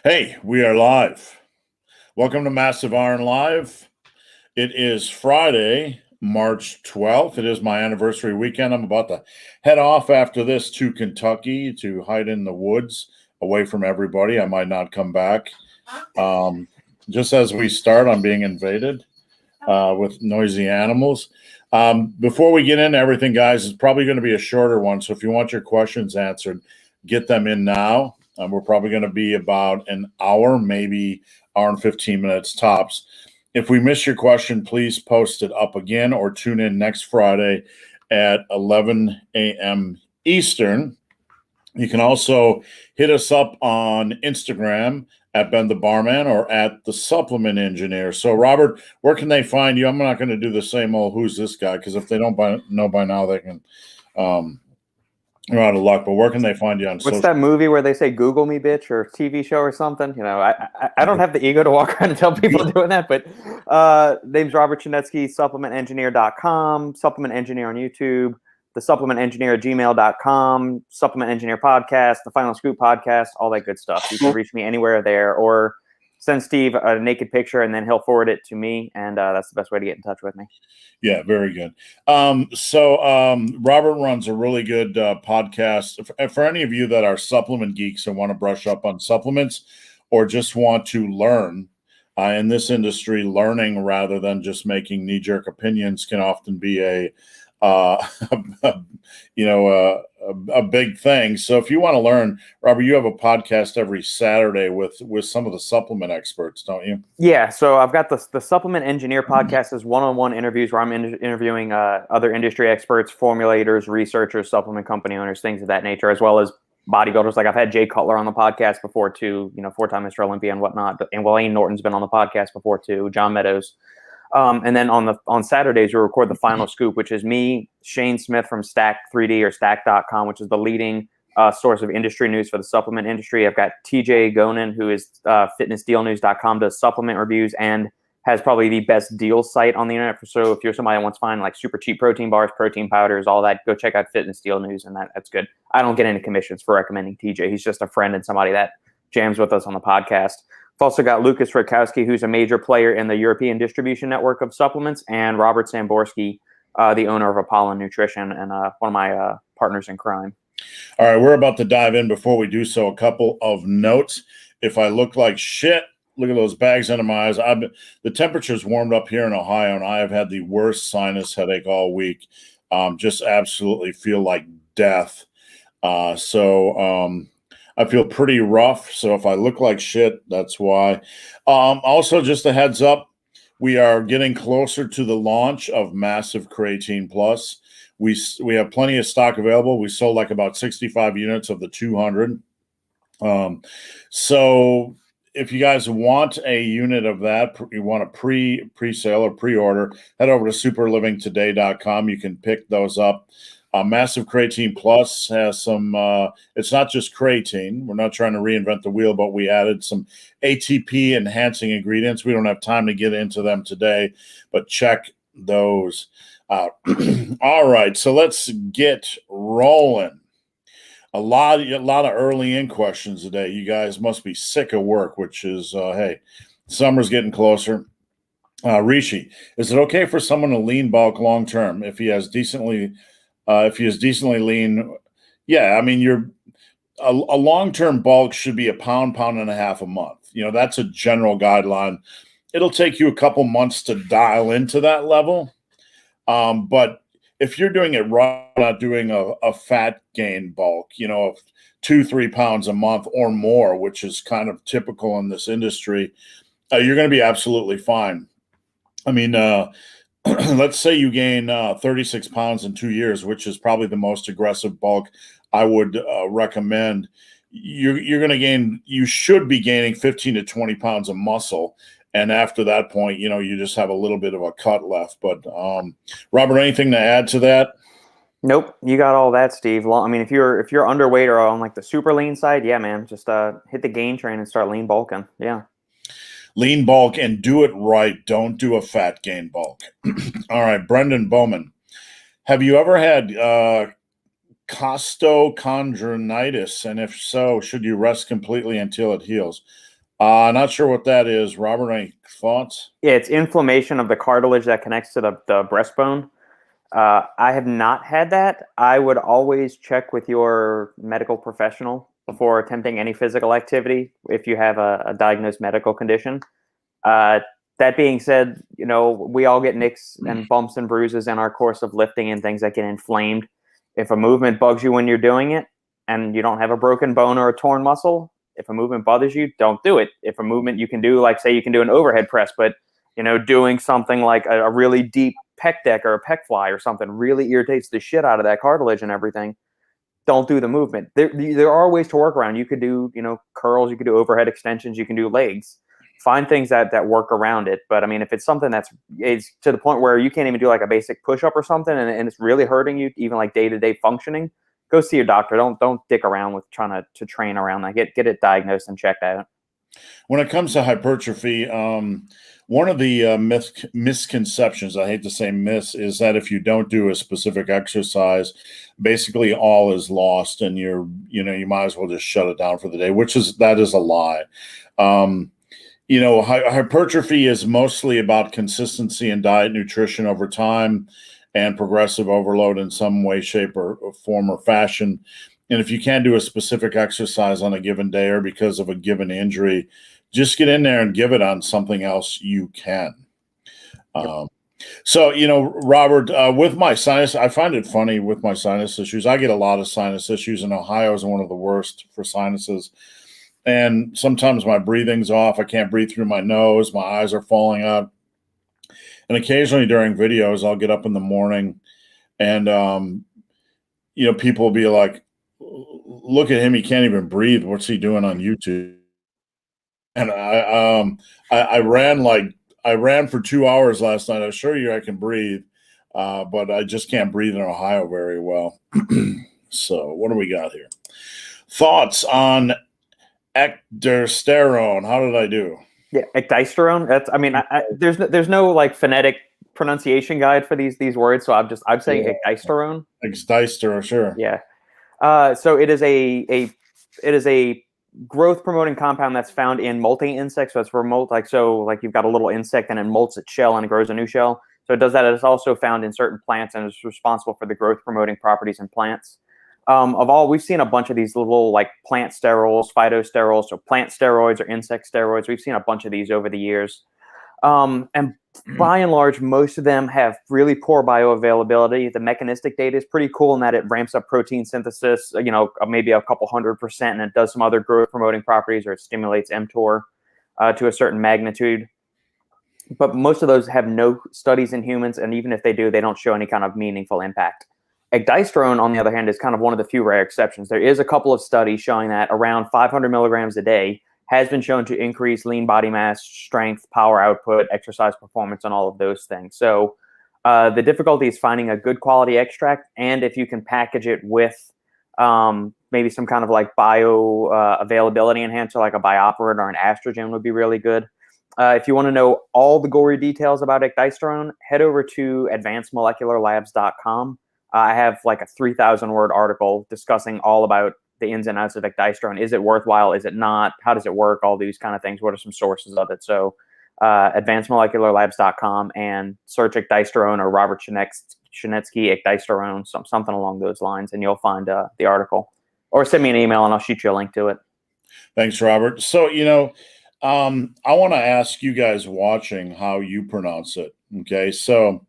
Hey, we are live. Welcome to Massive Iron Live. It is Friday, March 12th. It is my anniversary weekend. I'm about to head off after this to Kentucky to hide in the woods away from everybody. I might not come back. Just as we start, I'm being invaded with noisy animals. Before we get into everything, guys, it's probably going to be a shorter one. So if you want your questions answered, get them in now. We're probably going to be about an hour, maybe hour and 15 minutes tops. If we miss your question, please post it up again or tune in next Friday at 11 a.m. Eastern. You can also hit us up on Instagram at Ben the Barman or at the Supplement Engineer. So, Robert, where can they find you? I'm not going to do the same old who's this guy, because if they don't know by now, they can you're out of luck. But where can they find you on social? What's that movie where they say "Google me, bitch" or TV show or something? You know, I don't have the ego to walk around and tell people doing that. But name's Robert Chinetsky, supplementengineer.com, Supplement Engineer on YouTube, the Supplement Engineer at gmail.com, Supplement Engineer Podcast, the Final Scoop Podcast, all that good stuff. You can reach me anywhere there, or send Steve a naked picture and then he'll forward it to me, and that's the best way to get in touch with me. Yeah, very good. Robert runs a really good podcast. For any of you that are supplement geeks and want to brush up on supplements or just want to learn in this industry, learning rather than just making knee-jerk opinions can often be a big thing. So if you want to learn, Robert, you have a podcast every Saturday with some of the supplement experts, don't you? Yeah. So I've got the Supplement Engineer Podcast is one-on-one interviews where I'm interviewing other industry experts, formulators, researchers, supplement company owners, things of that nature, as well as bodybuilders. Like I've had Jay Cutler on the podcast before too, four-time Mr. Olympia and whatnot. And Wayne Norton's been on the podcast before too, John Meadows. And then on Saturdays, we record the Final Scoop, which is me, Shane Smith from Stack 3D or Stack.com, which is the leading source of industry news for the supplement industry. I've got TJ Gonan, who is fitnessdealnews.com, does supplement reviews and has probably the best deal site on the internet. So if you're somebody that wants to find like super cheap protein bars, protein powders, all that, go check out Fitness Deal News, and that's good. I don't get any commissions for recommending TJ. He's just a friend and somebody that jams with us on the podcast. I've also got Lucas Rutkowski, who's a major player in the European distribution network of supplements, and Robert Samborski, the owner of Apollo Nutrition and one of my partners in crime. All right, we're about to dive in. Before we do so, a couple of notes. If I look like shit, look at those bags under my eyes. The temperature's warmed up here in Ohio, and I have had the worst sinus headache all week. Just absolutely feel like death. I feel pretty rough, so if I look like shit, that's why. Also, just a heads up, we are getting closer to the launch of Massive Creatine Plus. We have plenty of stock available. We sold like about 65 units of the 200. So if you guys want a unit of that, you want a pre-sale or pre-order, head over to superlivingtoday.com. You can pick those up. Massive Creatine Plus has some, it's not just creatine. We're not trying to reinvent the wheel, but we added some ATP enhancing ingredients. We don't have time to get into them today, but check those out. All right, so let's get rolling. A lot of early in questions today. You guys must be sick of work, which is, hey, summer's getting closer. Rishi, is it okay for someone to lean bulk long term if he is decently lean? Yeah, I mean, a long-term bulk should be a pound and a half a month. That's a general guideline. It'll take you a couple months to dial into that level. But if you're doing it right, not doing a fat gain bulk, of 2-3 pounds a month or more, which is kind of typical in this industry, you're going to be absolutely fine. I mean, let's say you gain 36 pounds in 2 years, which is probably the most aggressive bulk I would recommend. You should be gaining 15 to 20 pounds of muscle. And after that point, you just have a little bit of a cut left. But Robert, anything to add to that? Nope, you got all that, Steve. I mean, if you're underweight or on like the super lean side, yeah, man, just hit the gain train and start lean bulking. Yeah. Lean bulk and do it right. Don't do a fat gain bulk. All right, Brendan Bowman. Have you ever had costochondritis? And if so, should you rest completely until it heals? Not sure what that is. Robert, any thoughts? Yeah, it's inflammation of the cartilage that connects to the breastbone. I have not had that. I would always check with your medical professional before attempting any physical activity if you have a diagnosed medical condition. That being said, we all get nicks and bumps and bruises in our course of lifting and things that get inflamed. If a movement bugs you when you're doing it and you don't have a broken bone or a torn muscle, if a movement bothers you, don't do it. If a movement you can do, like say you can do an overhead press, but doing something like a really deep pec deck or a pec fly or something really irritates the shit out of that cartilage and everything, don't do the movement. There are ways to work around. You could do, curls, you could do overhead extensions, you can do legs. Find things that work around it. But I mean, if it's something it's to the point where you can't even do like a basic push-up or something and it's really hurting you, even like day-to-day functioning, go see your doctor. Don't dick around with trying to train around that. Get it diagnosed and checked out. When it comes to hypertrophy, one of the misconceptions, I hate to say is that if you don't do a specific exercise, basically all is lost and you might as well just shut it down for the day, that is a lie. Hypertrophy is mostly about consistency in diet, nutrition over time, and progressive overload in some way, shape, or form or fashion. And if you can't do a specific exercise on a given day or because of a given injury, just get in there and give it on something else you can. Yep. Robert, with my sinus, I find it funny with my sinus issues. I get a lot of sinus issues, and Ohio is one of the worst for sinuses. And sometimes my breathing's off. I can't breathe through my nose. My eyes are falling out. And occasionally during videos, I'll get up in the morning and, people will be like, look at him. He can't even breathe. What's he doing on YouTube? And I ran for 2 hours last night. I assure you I can breathe, but I just can't breathe in Ohio very well. So what do we got here? Thoughts on Diasterone? How did I do? Yeah, Diasterone. There's no like phonetic pronunciation guide for these words, so I'm saying Diasterone. Diasterone, sure. Yeah. So it is a growth promoting compound that's found in molting insects. So it's for like you've got a little insect and it molts its shell and it grows a new shell. So it does that. It's also found in certain plants and is responsible for the growth promoting properties in plants. We've seen a bunch of these little like plant sterols, phytosterols, so plant steroids or insect steroids. We've seen a bunch of these over the years. And by and large, most of them have really poor bioavailability. The mechanistic data is pretty cool in that it ramps up protein synthesis, maybe a couple 100%, and it does some other growth promoting properties, or it stimulates mTOR to a certain magnitude. But most of those have no studies in humans, and even if they do, they don't show any kind of meaningful impact. Diasterone, on the other hand, is kind of one of the few rare exceptions. There is a couple of studies showing that around 500 milligrams a day has been shown to increase lean body mass, strength, power output, exercise performance, and all of those things. So the difficulty is finding a good quality extract, and if you can package it with maybe some kind of like bio availability enhancer, like a bioperin or an estrogen would be really good. If you want to know all the gory details about Diasterone, head over to advancedmolecularlabs.com. I have like a 3,000 word article discussing all about the ins and outs of Diasterone. Is it worthwhile? Is it not? How does it work? All these kind of things. What are some sources of it? So advancedmolecularlabs.com and search Diasterone or Robert Shenetsky Diasterone, something along those lines, and you'll find the article. Or send me an email and I'll shoot you a link to it. Thanks, Robert. So, I want to ask you guys watching how you pronounce it. Okay. So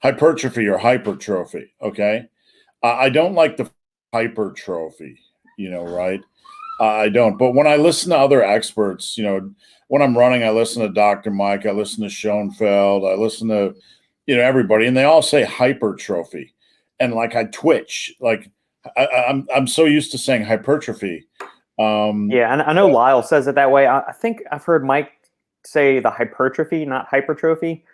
hypertrophy or hypertrophy. Okay. I don't like the hypertrophy, right? I don't. But when I listen to other experts, when I'm running, I listen to Dr. Mike, I listen to Schoenfeld, I listen to, everybody, and they all say hypertrophy. And like I twitch, like I'm so used to saying hypertrophy. Yeah, and I know Lyle says it that way. I think I've heard Mike say the hypertrophy, not hypertrophy.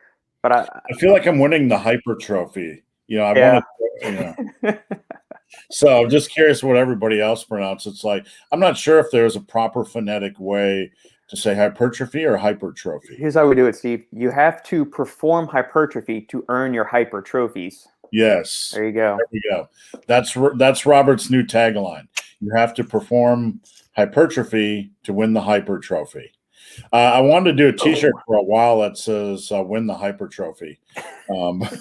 But I feel like I'm winning the hypertrophy. Yeah. So I'm just curious what everybody else pronounces. It's like, I'm not sure if there's a proper phonetic way to say hypertrophy or hypertrophy. Here's how we do it, Steve. You have to perform hypertrophy to earn your hypertrophies. Yes. There you go. There we go. That's Robert's new tagline. You have to perform hypertrophy to win the hypertrophy. I wanted to do a T-shirt for a while that says "Win the hypertrophy." But,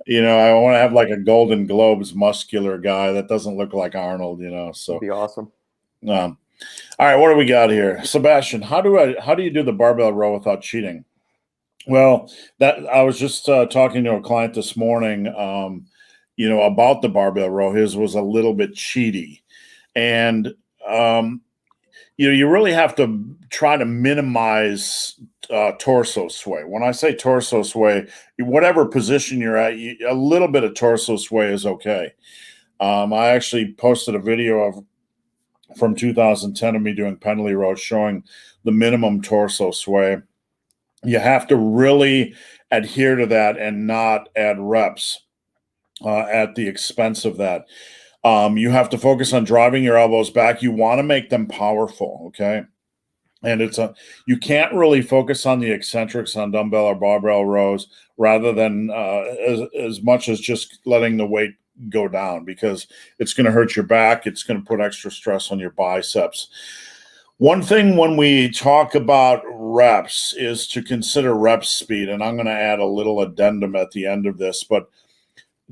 I want to have like a Golden Globes muscular guy that doesn't look like Arnold. So That'd be awesome. all right, what do we got here, Sebastian? How do you do the barbell row without cheating? Well, that I was just talking to a client this morning, about the barbell row. His was a little bit cheaty, and you really have to try to minimize torso sway. When I say torso sway, whatever position you're at, a little bit of torso sway is okay. I actually posted a video from 2010 of me doing pendlay rows showing the minimum torso sway. You have to really adhere to that and not add reps at the expense of that. You have to focus on driving your elbows back. You want to make them powerful, okay? And you can't really focus on the eccentrics on dumbbell or barbell rows rather than as much as just letting the weight go down, because it's going to hurt your back. It's going to put extra stress on your biceps. One thing when we talk about reps is to consider rep speed, and I'm going to add a little addendum at the end of this, but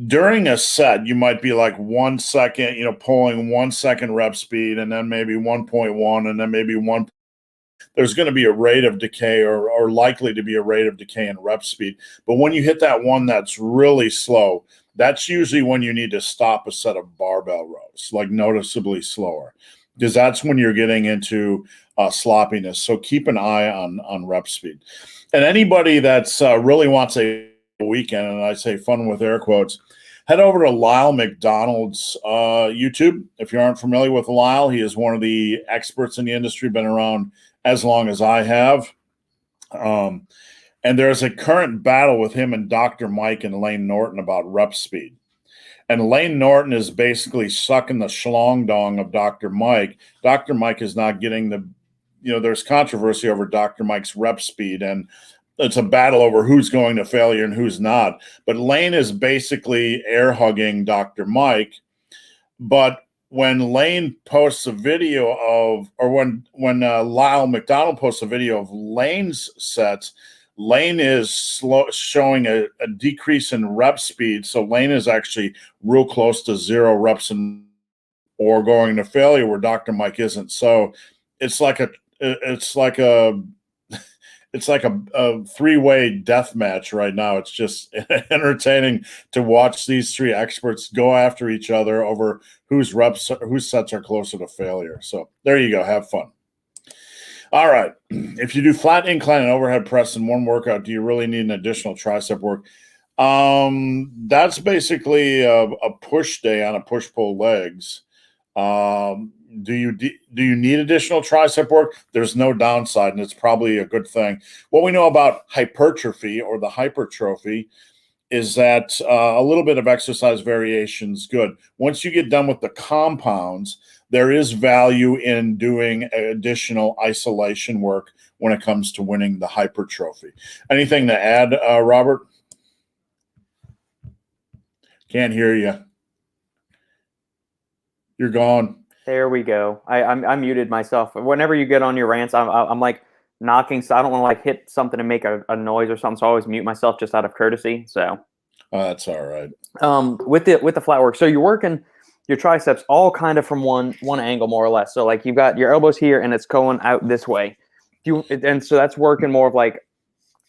during a set, you might be like 1 second, pulling 1 second rep speed, and then maybe 1.1, and then maybe 1. There's going to be a rate of decay or likely to be a rate of decay in rep speed. But when you hit that one that's really slow, that's usually when you need to stop a set of barbell rows, like noticeably slower, because that's when you're getting into sloppiness. So keep an eye on rep speed. And anybody that's really wants a weekend, and I say fun with air quotes, head over to Lyle McDonald's YouTube. If you aren't familiar with Lyle, he is one of the experts in the industry, been around as long as I have. And there's a current battle with him and Dr. Mike and Lane Norton about rep speed. And Lane Norton is basically sucking the schlong dong of Dr. Mike. Dr. Mike is not getting there's controversy over Dr. Mike's rep speed, and it's a battle over who's going to failure and who's not. But Lane is basically air hugging Dr. Mike. But when Lane posts a video when Lyle McDonald posts a video of Lane's sets, Lane is showing a decrease in rep speed. So Lane is actually real close to 0 reps or going to failure, where Dr. Mike isn't. So it's like a three-way death match right now. It's just entertaining to watch these three experts go after each other over whose sets are closer to failure. So there you go. Have fun. All right. If you do flat incline and overhead press in one workout, do you really need an additional tricep work? That's basically a push day on a push-pull legs. Do you need additional tricep work? There's no downside, and it's probably a good thing. What we know about hypertrophy or the hypertrophy is that a little bit of exercise variation is good. Once you get done with the compounds, there is value in doing additional isolation work when it comes to winning the hypertrophy. Anything to add, Robert? Can't hear you. You're gone. There we go. I muted myself. Whenever you get on your rants, I'm like knocking, so I don't want to like hit something and make a noise or something. So I always mute myself just out of courtesy. So that's all right. With the flat work, so you're working your triceps all kind of from one angle more or less. So like you've got your elbows here and it's going out this way. And so that's working more of like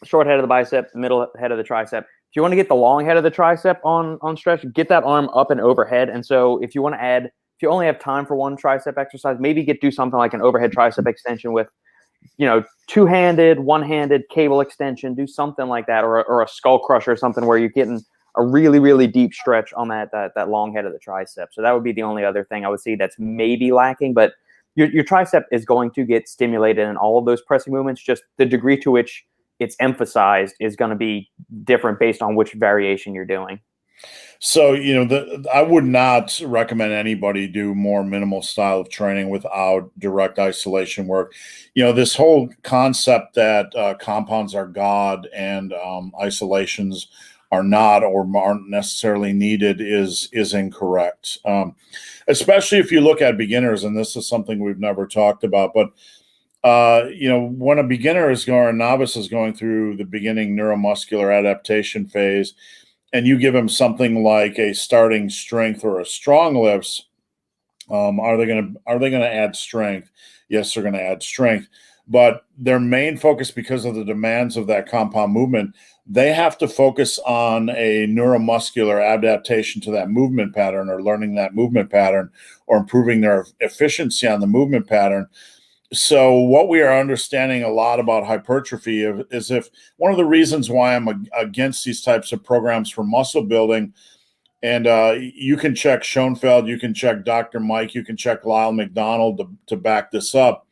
short head of the bicep, middle head of the tricep. If you want to get the long head of the tricep on stretch, get that arm up and overhead. And so if you want to add, if you only have time for one tricep exercise, maybe do something like an overhead tricep extension with, two-handed, one-handed cable extension, do something like that, or a skull crusher or something where you're getting a really, really deep stretch on that long head of the tricep. So that would be the only other thing I would see that's maybe lacking, but your tricep is going to get stimulated in all of those pressing movements. Just the degree to which it's emphasized is going to be different based on which variation you're doing. So, I would not recommend anybody do more minimal style of training without direct isolation work. This whole concept that compounds are God and isolations are not or aren't necessarily needed is incorrect. Especially if you look at beginners, and this is something we've never talked about, but when a beginner is going, a novice is going through the beginning neuromuscular adaptation phase, and you give them something like a starting strength or a strong lifts, are they going to add strength? Yes, they're going to add strength, but their main focus, because of the demands of that compound movement, they have to focus on a neuromuscular adaptation to that movement pattern, or learning that movement pattern, or improving their efficiency on the movement pattern. So what we are understanding a lot about hypertrophy is, if one of the reasons why I'm against these types of programs for muscle building, and you can check Schoenfeld, you can check Dr. Mike, you can check Lyle McDonald to back this up,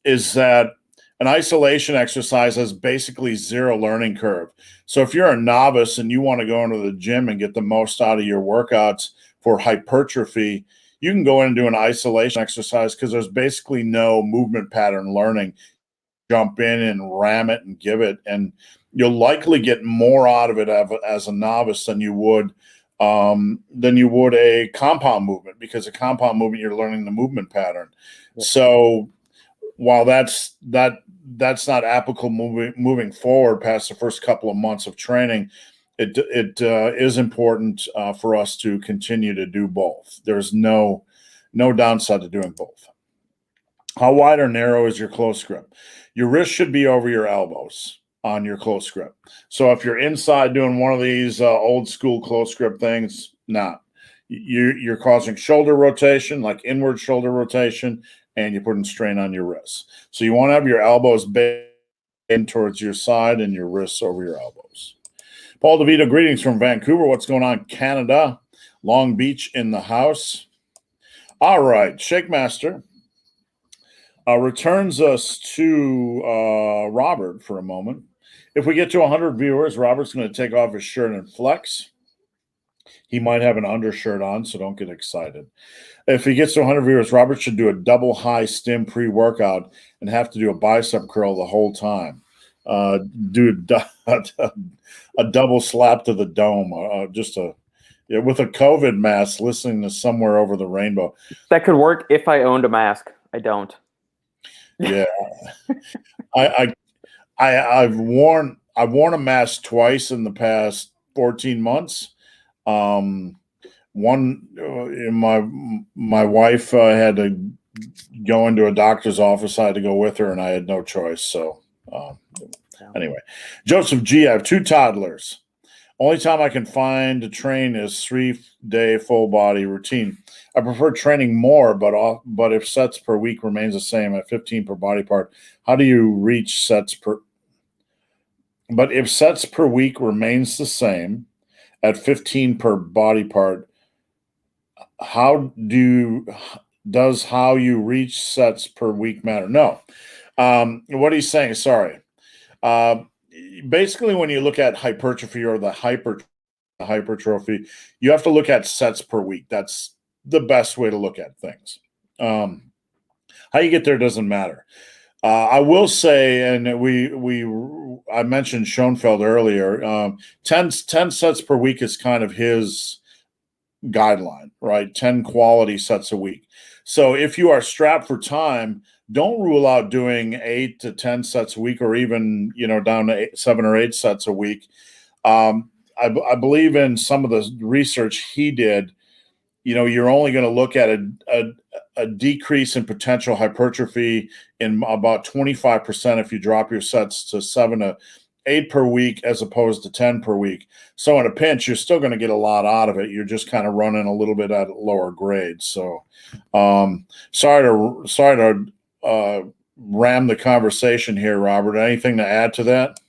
is that an isolation exercise has basically zero learning curve. So if you're a novice and you want to go into the gym and get the most out of your workouts for hypertrophy, you can go in and do an isolation exercise, because there's basically no movement pattern learning. Jump in and ram it and give it, and you'll likely get more out of it as a novice than you would a compound movement, because a compound movement, you're learning the movement pattern. Yeah. So while that's not applicable moving forward past the first couple of months of training, it is important for us to continue to do both. There's no downside to doing both. How wide or narrow is your close grip? Your wrist should be over your elbows on your close grip. So if you're inside doing one of these old school close grip things, you're causing shoulder rotation, like inward shoulder rotation, and you're putting strain on your wrists. So you want to have your elbows bent in towards your side and your wrists over your elbows. Paul DeVito, greetings from Vancouver. What's going on, Canada? Long Beach in the house. All right, Shake Master returns us to Robert for a moment. If we get to 100 viewers, Robert's going to take off his shirt and flex. He might have an undershirt on, so don't get excited. If he gets to 100 viewers, Robert should do a double high stim pre-workout and have to do a bicep curl the whole time. Do a double slap to the dome, with a COVID mask, listening to Somewhere Over the Rainbow. That could work if I owned a mask. I don't. Yeah, I've worn a mask twice in the past 14 months. One, my wife had to go into a doctor's office. I had to go with her, and I had no choice. So anyway, Joseph G, I have 2 toddlers. Only time I can find to train is 3-day full body routine. I prefer training more, but if sets per week remains the same at 15 per body part, how do you reach sets per? But if sets per week remains the same at 15 per body part, does how you reach sets per week matter? No. What he's saying, sorry. Basically, when you look at hypertrophy or the hypertrophy, you have to look at sets per week. That's the best way to look at things. How you get there doesn't matter. I will say, and I mentioned Schoenfeld earlier, 10 sets per week is kind of his guideline, right? 10 quality sets a week. So if you are strapped for time, don't rule out doing 8 to 10 sets a week, or even, down to 7 or 8 sets a week. I believe in some of the research he did, you're only going to look at a decrease in potential hypertrophy in about 25% if you drop your sets to 7 to 8 per week as opposed to 10 per week. So in a pinch, you're still going to get a lot out of it. You're just kind of running a little bit at a lower grade. So sorry to ram the conversation here, Robert. Anything to add to that?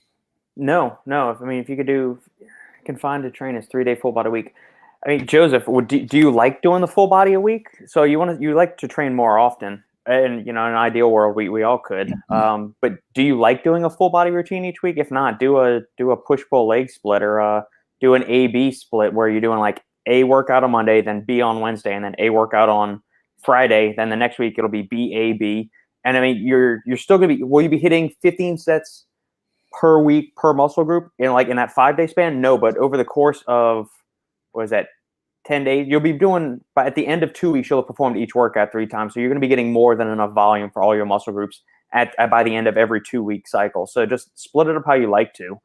No. I mean, if you can find a train is 3-day full body week. I mean, Joseph, do you like doing the full body a week? So you like to train more often, and in an ideal world, we all could. But do you like doing a full body routine each week? If not, do a push pull leg split, or do an A-B split where you're doing like A workout on Monday, then B on Wednesday, and then A workout on Friday. Then the next week it'll be B-A-B. And I mean, you're still gonna be. Will you be hitting 15 sets per week per muscle group in that 5-day span? No, but over the course of, what is that, 10 days, you'll be doing, but at the end of 2 weeks, you'll have performed each workout 3 times. So you're going to be getting more than enough volume for all your muscle groups by the end of every 2-week cycle. So just split it up how you like to.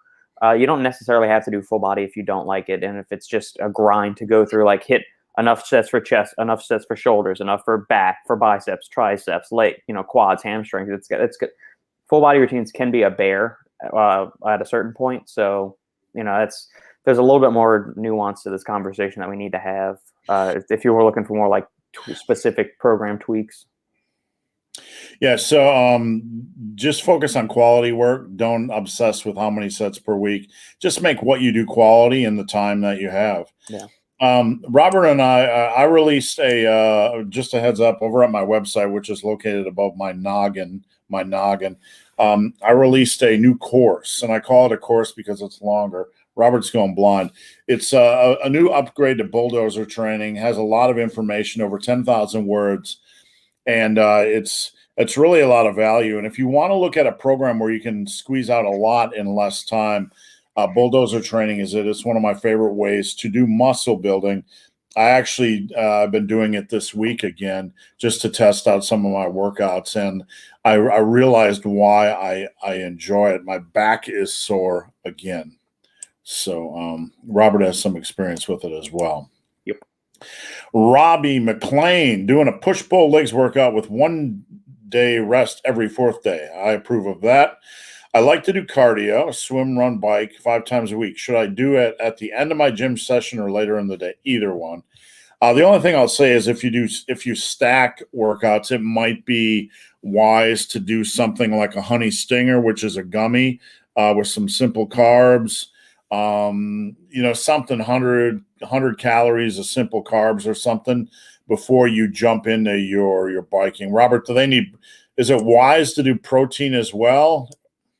You don't necessarily have to do full body if you don't like it. And if it's just a grind to go through, like hit enough sets for chest, enough sets for shoulders, enough for back, for biceps, triceps, leg, quads, hamstrings. It's good. Full body routines can be a bear at a certain point. So, there's a little bit more nuance to this conversation that we need to have if you were looking for more like specific program tweaks. Yeah. So just focus on quality work. Don't obsess with how many sets per week. Just make what you do quality in the time that you have. Yeah. Robert and I released just a heads up over at my website, which is located above my noggin. I released a new course, and I call it a course because it's longer. Robert's going blind. It's a new upgrade to Bulldozer Training. Has a lot of information, over 10,000 words, and it's really a lot of value. And if you want to look at a program where you can squeeze out a lot in less time, Bulldozer Training is it. It's one of my favorite ways to do muscle building. I actually I've been doing it this week again just to test out some of my workouts, and I realized why I enjoy it. My back is sore again. So Robert has some experience with it as well. Yep. Robbie McLean doing a push-pull legs workout with 1 day rest every 4th day. I approve of that. I like to do cardio, swim, run, bike 5 times a week. Should I do it at the end of my gym session or later in the day? Either one. The only thing I'll say is if you stack workouts, it might be wise to do something like a honey stinger, which is a gummy with some simple carbs. Something 100 calories of simple carbs or something before you jump into your biking. Robert, is it wise to do protein as well?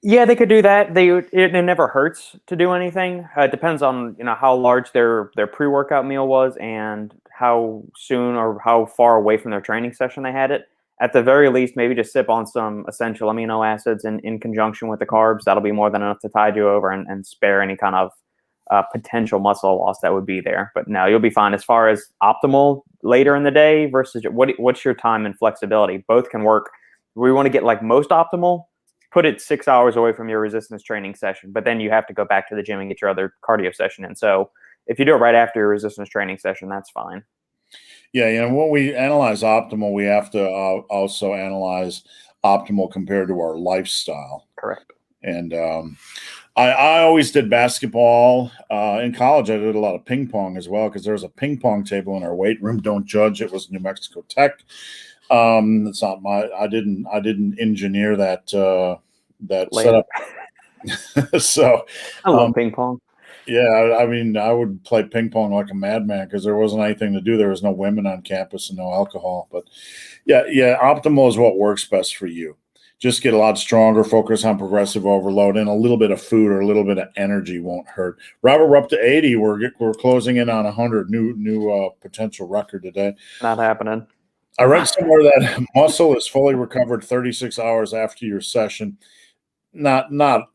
Yeah, they could do that. It never hurts to do anything. It depends on how large their pre-workout meal was and how soon or how far away from their training session they had it. At the very least, maybe just sip on some essential amino acids in conjunction with the carbs. That'll be more than enough to tide you over and spare any kind of potential muscle loss that would be there. But no, you'll be fine. As far as optimal later in the day versus what's your time and flexibility? Both can work. We want to get like most optimal. Put it 6 hours away from your resistance training session, but then you have to go back to the gym and get your other cardio session in. So if you do it right after your resistance training session, that's fine. Yeah, when we analyze optimal, we have to also analyze optimal compared to our lifestyle. Correct. And I always did basketball. In college, I did a lot of ping pong as well because there was a ping pong table in our weight room. Don't judge. It was New Mexico Tech. It's not I didn't engineer that setup. So I love ping pong. Yeah, I mean, I would play ping pong like a madman because there wasn't anything to do. There was no women on campus and no alcohol. But yeah, optimal is what works best for you. Just get a lot stronger, focus on progressive overload, and a little bit of food or a little bit of energy won't hurt. Robert, we're up to 80. We're closing in on 100. New potential record today. Not happening. I read somewhere that muscle is fully recovered 36 hours after your session. That's not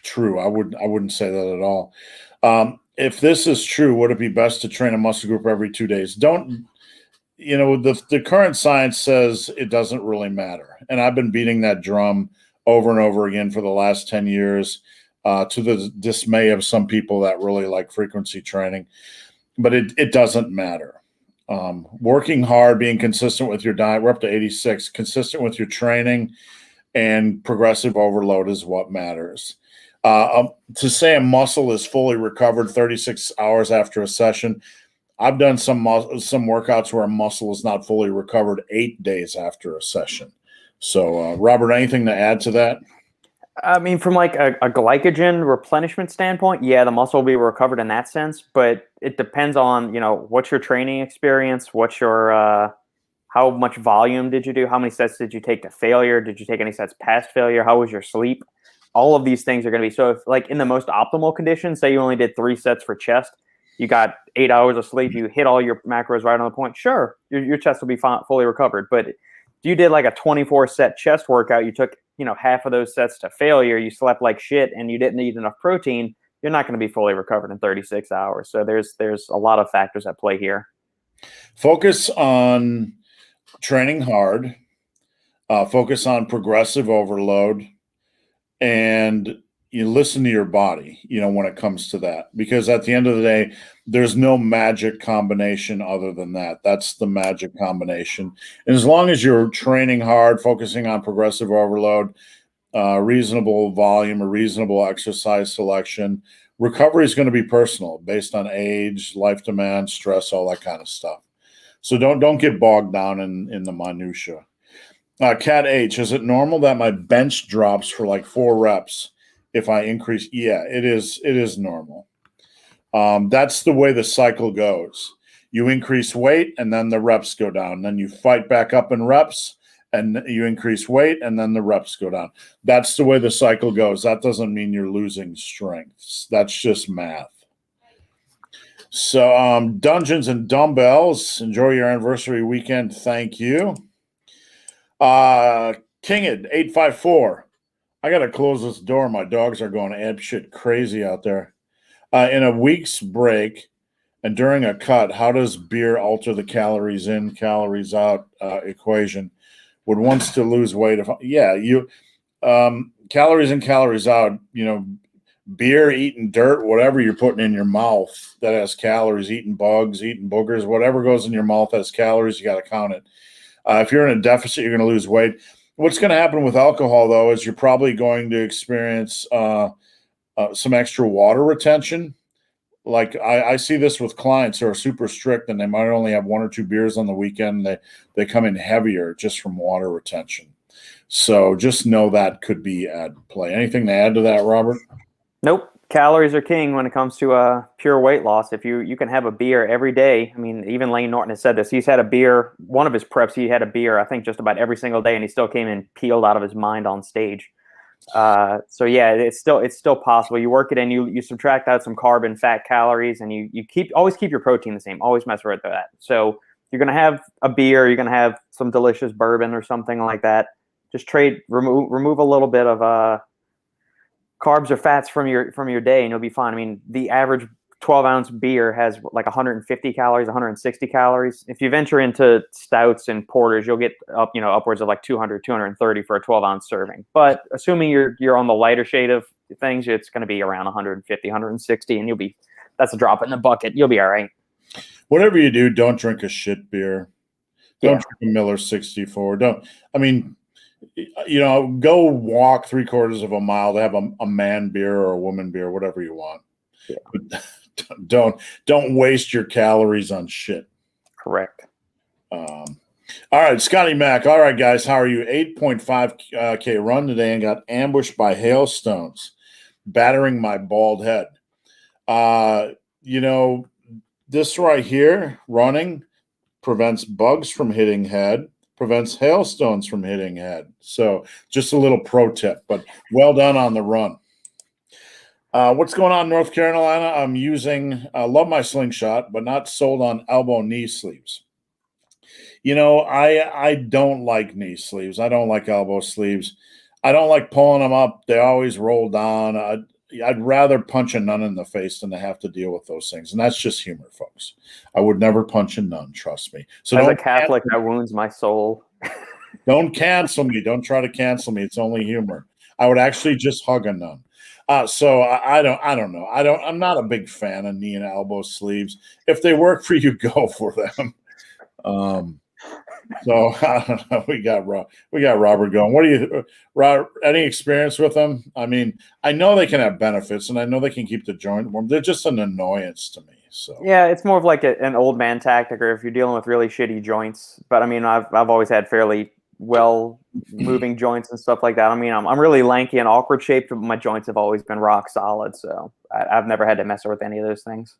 true. I wouldn't say that at all. If this is true, would it be best to train a muscle group every 2 days? The current science says it doesn't really matter. And I've been beating that drum over and over again for the last 10 years to the dismay of some people that really like frequency training. But it doesn't matter. Working hard, being consistent with your diet, we're up to 86, consistent with your training and progressive overload is what matters. To say a muscle is fully recovered 36 hours after a session, I've done some workouts where a muscle is not fully recovered 8 days after a session. So, Robert, anything to add to that? I mean, from like a glycogen replenishment standpoint, yeah, the muscle will be recovered in that sense, but it depends on, what's your training experience, what's your, how much volume did you do? How many sets did you take to failure? Did you take any sets past failure? How was your sleep? All of these things are going to be, so if like in the most optimal conditions, say you only did 3 sets for chest, you got 8 hours of sleep, you hit all your macros right on the point, sure, your chest will be fully recovered. But if you did like a 24 set chest workout, you took half of those sets to failure, you slept like shit and you didn't eat enough protein, you're not going to be fully recovered in 36 hours. So there's a lot of factors at play here. Focus on training hard, focus on progressive overload, and you listen to your body, when it comes to that, because at the end of the day, there's no magic combination other than that. That's the magic combination. And as long as you're training hard, focusing on progressive overload, reasonable volume, or reasonable exercise selection, recovery is going to be personal based on age, life demand, stress, all that kind of stuff. So don't get bogged down in the minutia. Cat H, is it normal that my bench drops for like 4 reps if I increase? Yeah, it is normal. That's the way the cycle goes. You increase weight and then the reps go down. Then you fight back up in reps and you increase weight and then the reps go down. That's the way the cycle goes. That doesn't mean you're losing strength. That's just math. So Dungeons and Dumbbells, enjoy your anniversary weekend. Thank you. Kingid 854. I gotta close this door. My dogs are going ape shit crazy out there. In a week's break and during a cut, how does beer alter the calories in, calories out equation? Would wants to lose weight? Calories in, calories out. Beer, eating dirt, whatever you're putting in your mouth that has calories, eating bugs, eating boogers, whatever goes in your mouth has calories. You got to count it. If you're in a deficit, you're going to lose weight. What's going to happen with alcohol, though, is you're probably going to experience some extra water retention. Like I see this with clients who are super strict and they might only have 1 or 2 beers on the weekend. They come in heavier just from water retention. So just know that could be at play. Anything to add to that, Robert? Nope. Calories are king when it comes to pure weight loss. If you can have a beer every day. I mean, even Lane Norton has said this. He's had a beer. One of his preps, he had a beer, I think, just about every single day, and he still came in peeled out of his mind on stage. So yeah, it's still possible. You work it in, you subtract out some carb and fat calories, and you always keep your protein the same. Always mess with that. So you're gonna have a beer, you're gonna have some delicious bourbon or something like that. Just remove a little bit of carbs or fats from your day, and you'll be fine. I mean, the average 12-ounce beer has like 150 calories, 160 calories. If you venture into stouts and porters, you'll get upwards of like 200, 230 for a 12-ounce serving. But assuming you're on the lighter shade of things, it's going to be around 150, 160, and that's a drop in the bucket. You'll be all right. Whatever you do, don't drink a shit beer. Don't drink a Miller 64. Go walk 3/4 of a mile to have a man beer or a woman beer, whatever you want. Yeah. But don't waste your calories on shit. Correct. All right, Scotty Mac. All right, guys, how are you? 8.5K run today and got ambushed by hailstones, battering my bald head. This right here, running, prevents bugs from hitting head, prevents hailstones from hitting head. So just a little pro tip, but well done on the run. What's going on in North Carolina? I'm using, love my slingshot, but not sold on elbow knee sleeves. I don't like knee sleeves. I don't like elbow sleeves. I don't like pulling them up. They always roll down. I'd rather punch a nun in the face than to have to deal with those things. And that's just humor, folks. I would never punch a nun, trust me. So as a Catholic, that wounds my soul. Don't cancel me. Don't try to cancel me. It's only humor. I would actually just hug a nun. So I don't know. I'm not a big fan of knee and elbow sleeves. If they work for you, go for them. So I don't know. We got Robert going. What do you, Robert? Any experience with them? I mean, I know they can have benefits, and I know they can keep the joint warm. They're just an annoyance to me. So yeah, it's more of like an old man tactic, or if you're dealing with really shitty joints. But I mean, I've always had fairly well moving joints and stuff like that. I mean, I'm really lanky and awkward shaped, but my joints have always been rock solid. So I've never had to mess with any of those things.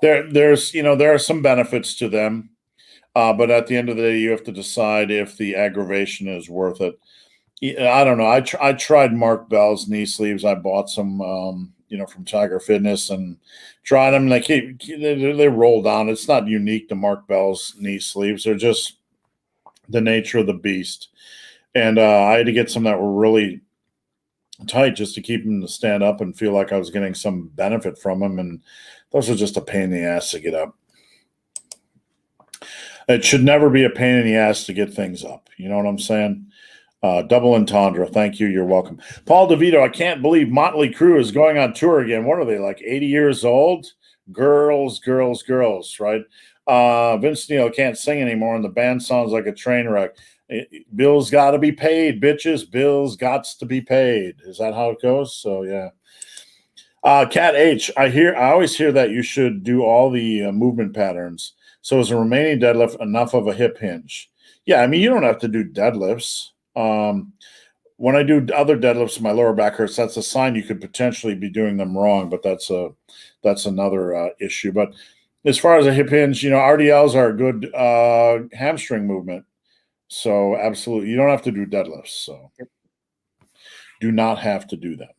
There are some benefits to them. But at the end of the day, you have to decide if the aggravation is worth it. I don't know. I tried Mark Bell's knee sleeves. I bought some, from Tiger Fitness and tried them. They roll down. It's not unique to Mark Bell's knee sleeves. They're just the nature of the beast. And I had to get some that were really tight just to keep them to stand up and feel like I was getting some benefit from them. And those are just a pain in the ass to get up. It should never be a pain in the ass to get things up. You know what I'm saying? Double entendre. Thank you. You're welcome. Paul DeVito, I can't believe Motley Crue is going on tour again. What are they, like 80 years old? Girls, right? Vince Neil can't sing anymore, and the band sounds like a train wreck. Bills got to be paid, bitches. Bills gots to be paid. Is that how it goes? So, yeah. Cat H, I always hear that you should do all the movement patterns. So is a remaining deadlift enough of a hip hinge? Yeah, I mean, you don't have to do deadlifts. When I do other deadlifts, my lower back hurts. That's a sign you could potentially be doing them wrong, but that's another issue. But as far as a hip hinge, RDLs are a good hamstring movement. So absolutely, you don't have to do deadlifts. So do not have to do that.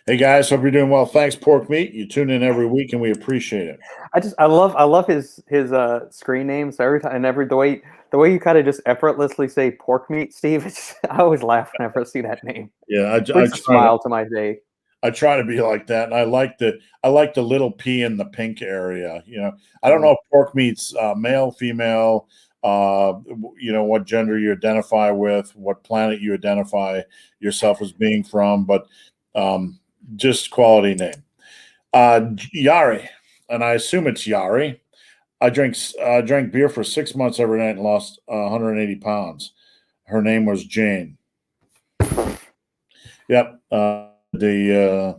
Hey guys, hope you're doing well. Thanks, Pork Meat. You tune in every week, and we appreciate it. I love his screen name. So every time and the way you kind of just effortlessly say Pork Meat, Steve. I always laugh whenever I see that name. Yeah, I smile to my face. I try to be like that, and I like the little P in the pink area. I don't know if Pork Meat's male, female. What gender you identify with, what planet you identify yourself as being from, but just quality name. Yari, and I assume it's Yari. I drank beer for 6 months every night and lost 180 pounds. Her name was Jane. Yep. The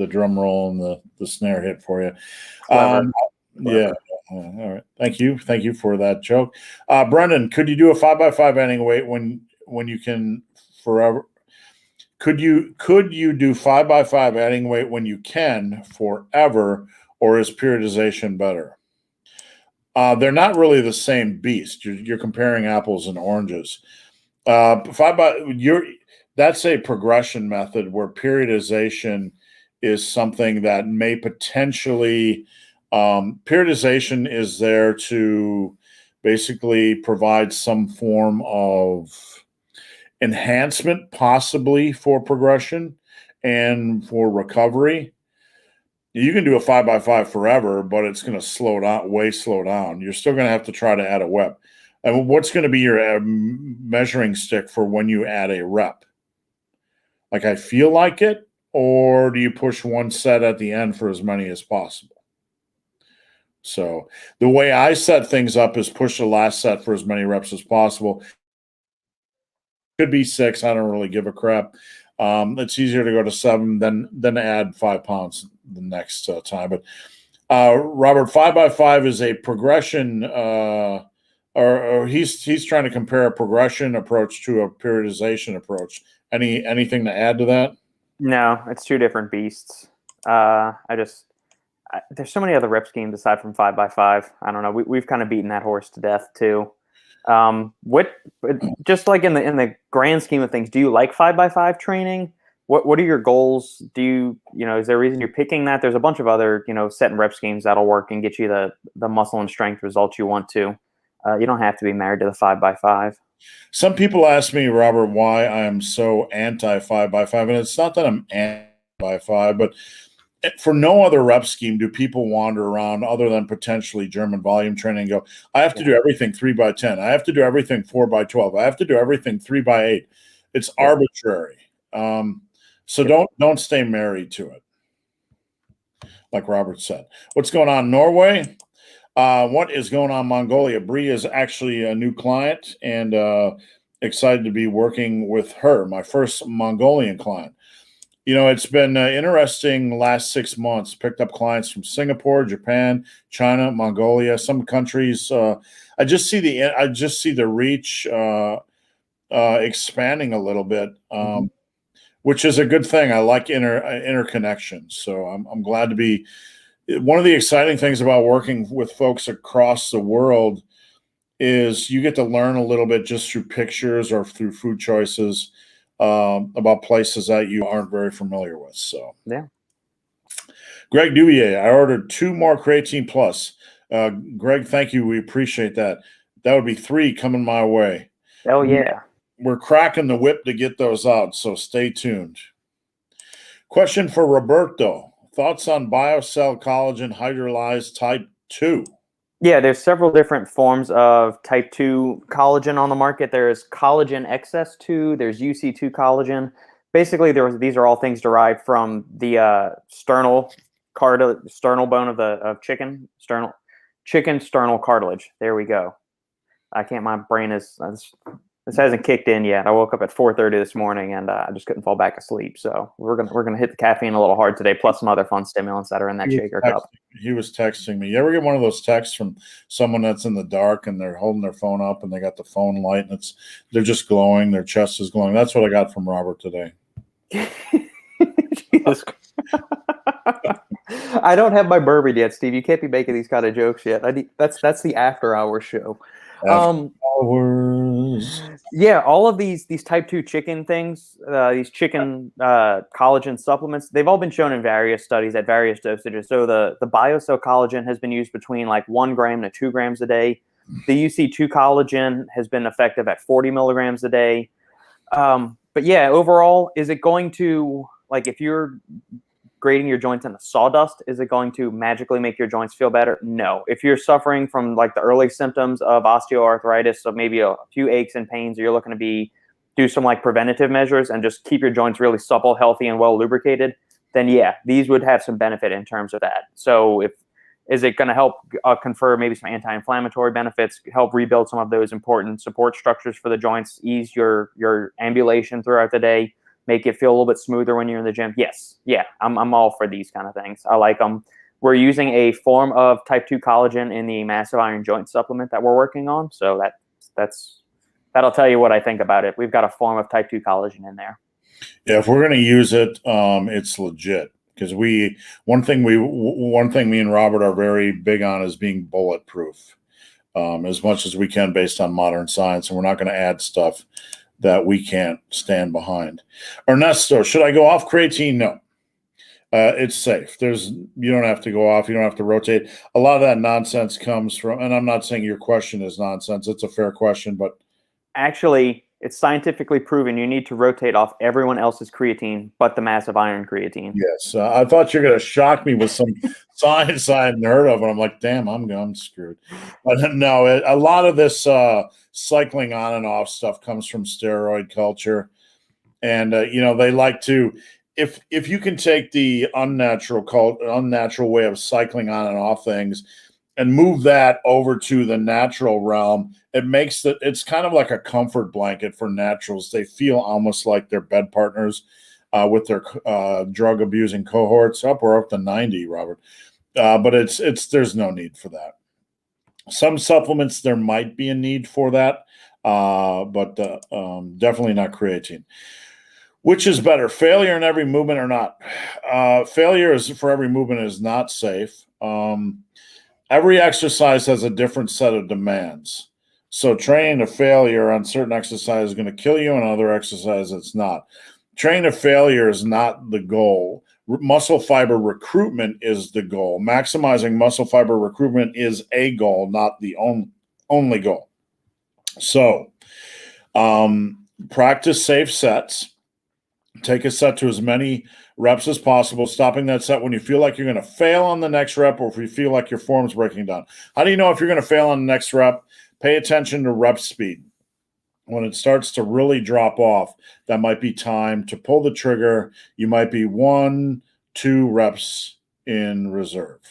drum roll and the snare hit for you. Yeah. All right. Thank you for that joke. Brendan, could you do a 5x5 adding weight when you can forever? Could you do 5x5 adding weight when you can forever, or is periodization better? They're not really the same beast. You're comparing apples and oranges. That's a progression method where periodization is something that may potentially periodization is there to basically provide some form of enhancement, possibly for progression and for recovery. You can do a 5x5 forever, but it's going to slow down. You're still going to have to try to add a rep. And what's going to be your measuring stick for when you add a rep? Like, I feel like it, or do you push one set at the end for as many as possible? So the way I set things up is push the last set for as many reps as possible. Could be 6. I don't really give a crap. It's easier to go to 7 than add 5 pounds the next time. But Robert, 5x5 is a progression, or he's trying to compare a progression approach to a periodization approach. Anything to add to that? No, it's two different beasts. There's so many other rep schemes aside from 5x5. I don't know. We've kind of beaten that horse to death too. Just like in the grand scheme of things, do you like 5x5 training? What are your goals? Is there a reason you're picking that? There's a bunch of other, set and rep schemes that'll work and get you the muscle and strength results you want to. You don't have to be married to the 5x5. Some people ask me, Robert, why I'm so anti 5x5, and it's not that I'm anti-5, but for no other rep scheme do people wander around other than potentially German volume training and go, I have to do everything 3x10. I have to do everything 4x12. I have to do everything 3x8. It's arbitrary. So don't stay married to it. Like Robert said. What's going on in Norway? What is going on in Mongolia? Bree is actually a new client, and excited to be working with her, my first Mongolian client. It's been interesting last 6 months. Picked up clients from Singapore, Japan, China, Mongolia, some countries. I just see the reach expanding a little bit, which is a good thing. I like interconnections, so I'm glad to be. One of the exciting things about working with folks across the world is you get to learn a little bit just through pictures or through food choices about places that you aren't very familiar with. So, yeah. Greg Duvier, I ordered 2 more Creatine Plus. Greg, thank you. We appreciate that. That would be 3 coming my way. Oh, yeah. we're cracking the whip to get those out, so stay tuned. Question for Roberto. Thoughts on BioCell Collagen Hydrolyzed Type 2? Yeah, there's several different forms of type 2 collagen on the market. There's collagen XS2, there's UC2 collagen. Basically, these are all things derived from the sternal bone of chicken sternal cartilage. There we go. I can't. My brain is this hasn't kicked in yet. I woke up at 4:30 this morning and I just couldn't fall back asleep. So we're gonna hit the caffeine a little hard today, plus some other fun stimulants that are in that shaker cup. He was texting me. You ever get one of those texts from someone that's in the dark and they're holding their phone up and they got the phone light and they're just glowing, their chest is glowing? That's what I got from Robert today. Jesus. I don't have my bourbon yet, Steve. You can't be making these kind of jokes yet. That's the after hour show. Hours. Yeah, all of these type 2 chicken things, these chicken collagen supplements, they've all been shown in various studies at various dosages. So the BioCell collagen has been used between like 1 gram to 2 grams a day. The UC2 collagen has been effective at 40 milligrams a day. But yeah, overall, is it going to, like, if you're grating your joints in a sawdust, is it going to magically make your joints feel better? No. If you're suffering from like the early symptoms of osteoarthritis, so maybe a few aches and pains, or you're looking to do some like preventative measures and just keep your joints really supple, healthy, and well lubricated, then yeah, these would have some benefit in terms of that. So is it going to help confer maybe some anti-inflammatory benefits, help rebuild some of those important support structures for the joints, ease your ambulation throughout the day, make it feel a little bit smoother when you're in the gym? Yes. Yeah, I'm all for these kind of things. I like them. We're using a form of type 2 collagen in the massive iron joint supplement that we're working on. So that'll tell you what I think about it. We've got a form of type 2 collagen in there. Yeah, if we're going to use it, it's legit. Because one thing me and Robert are very big on is being bulletproof, as much as we can based on modern science, and we're not going to add stuff that we can't stand behind. Ernesto, should I go off creatine? No. It's safe. You don't have to go off. You don't have to rotate. A lot of that nonsense comes from, and I'm not saying your question is nonsense. It's a fair question, but actually, it's scientifically proven you need to rotate off everyone else's creatine but the massive iron creatine. Yes. I thought you were going to shock me with some science I hadn't heard of, and I'm like, damn, I'm screwed. But no, a lot of this cycling on and off stuff comes from steroid culture. And, they like to, if you can take the unnatural way of cycling on and off things and move that over to the natural realm, it's kind of like a comfort blanket for naturals. They feel almost like they're bed partners with their drug abusing cohorts. We're up to 90, Robert. But there's no need for that. Some supplements, there might be a need for that, but definitely not creatine. Which is better, failure in every movement or not? Failure for every movement is not safe. Every exercise has a different set of demands. So training to failure on certain exercises is going to kill you, and other exercises it's not. Training to failure is not the goal. Muscle fiber recruitment is the goal. Maximizing muscle fiber recruitment is a goal, not the only goal. So practice safe sets. Take a set to as many reps as possible, stopping that set when you feel like you're going to fail on the next rep or if you feel like your form's breaking down. How do you know if you're going to fail on the next rep? Pay attention to rep speed. When it starts to really drop off, that might be time to pull the trigger. You might be 1-2 reps in reserve.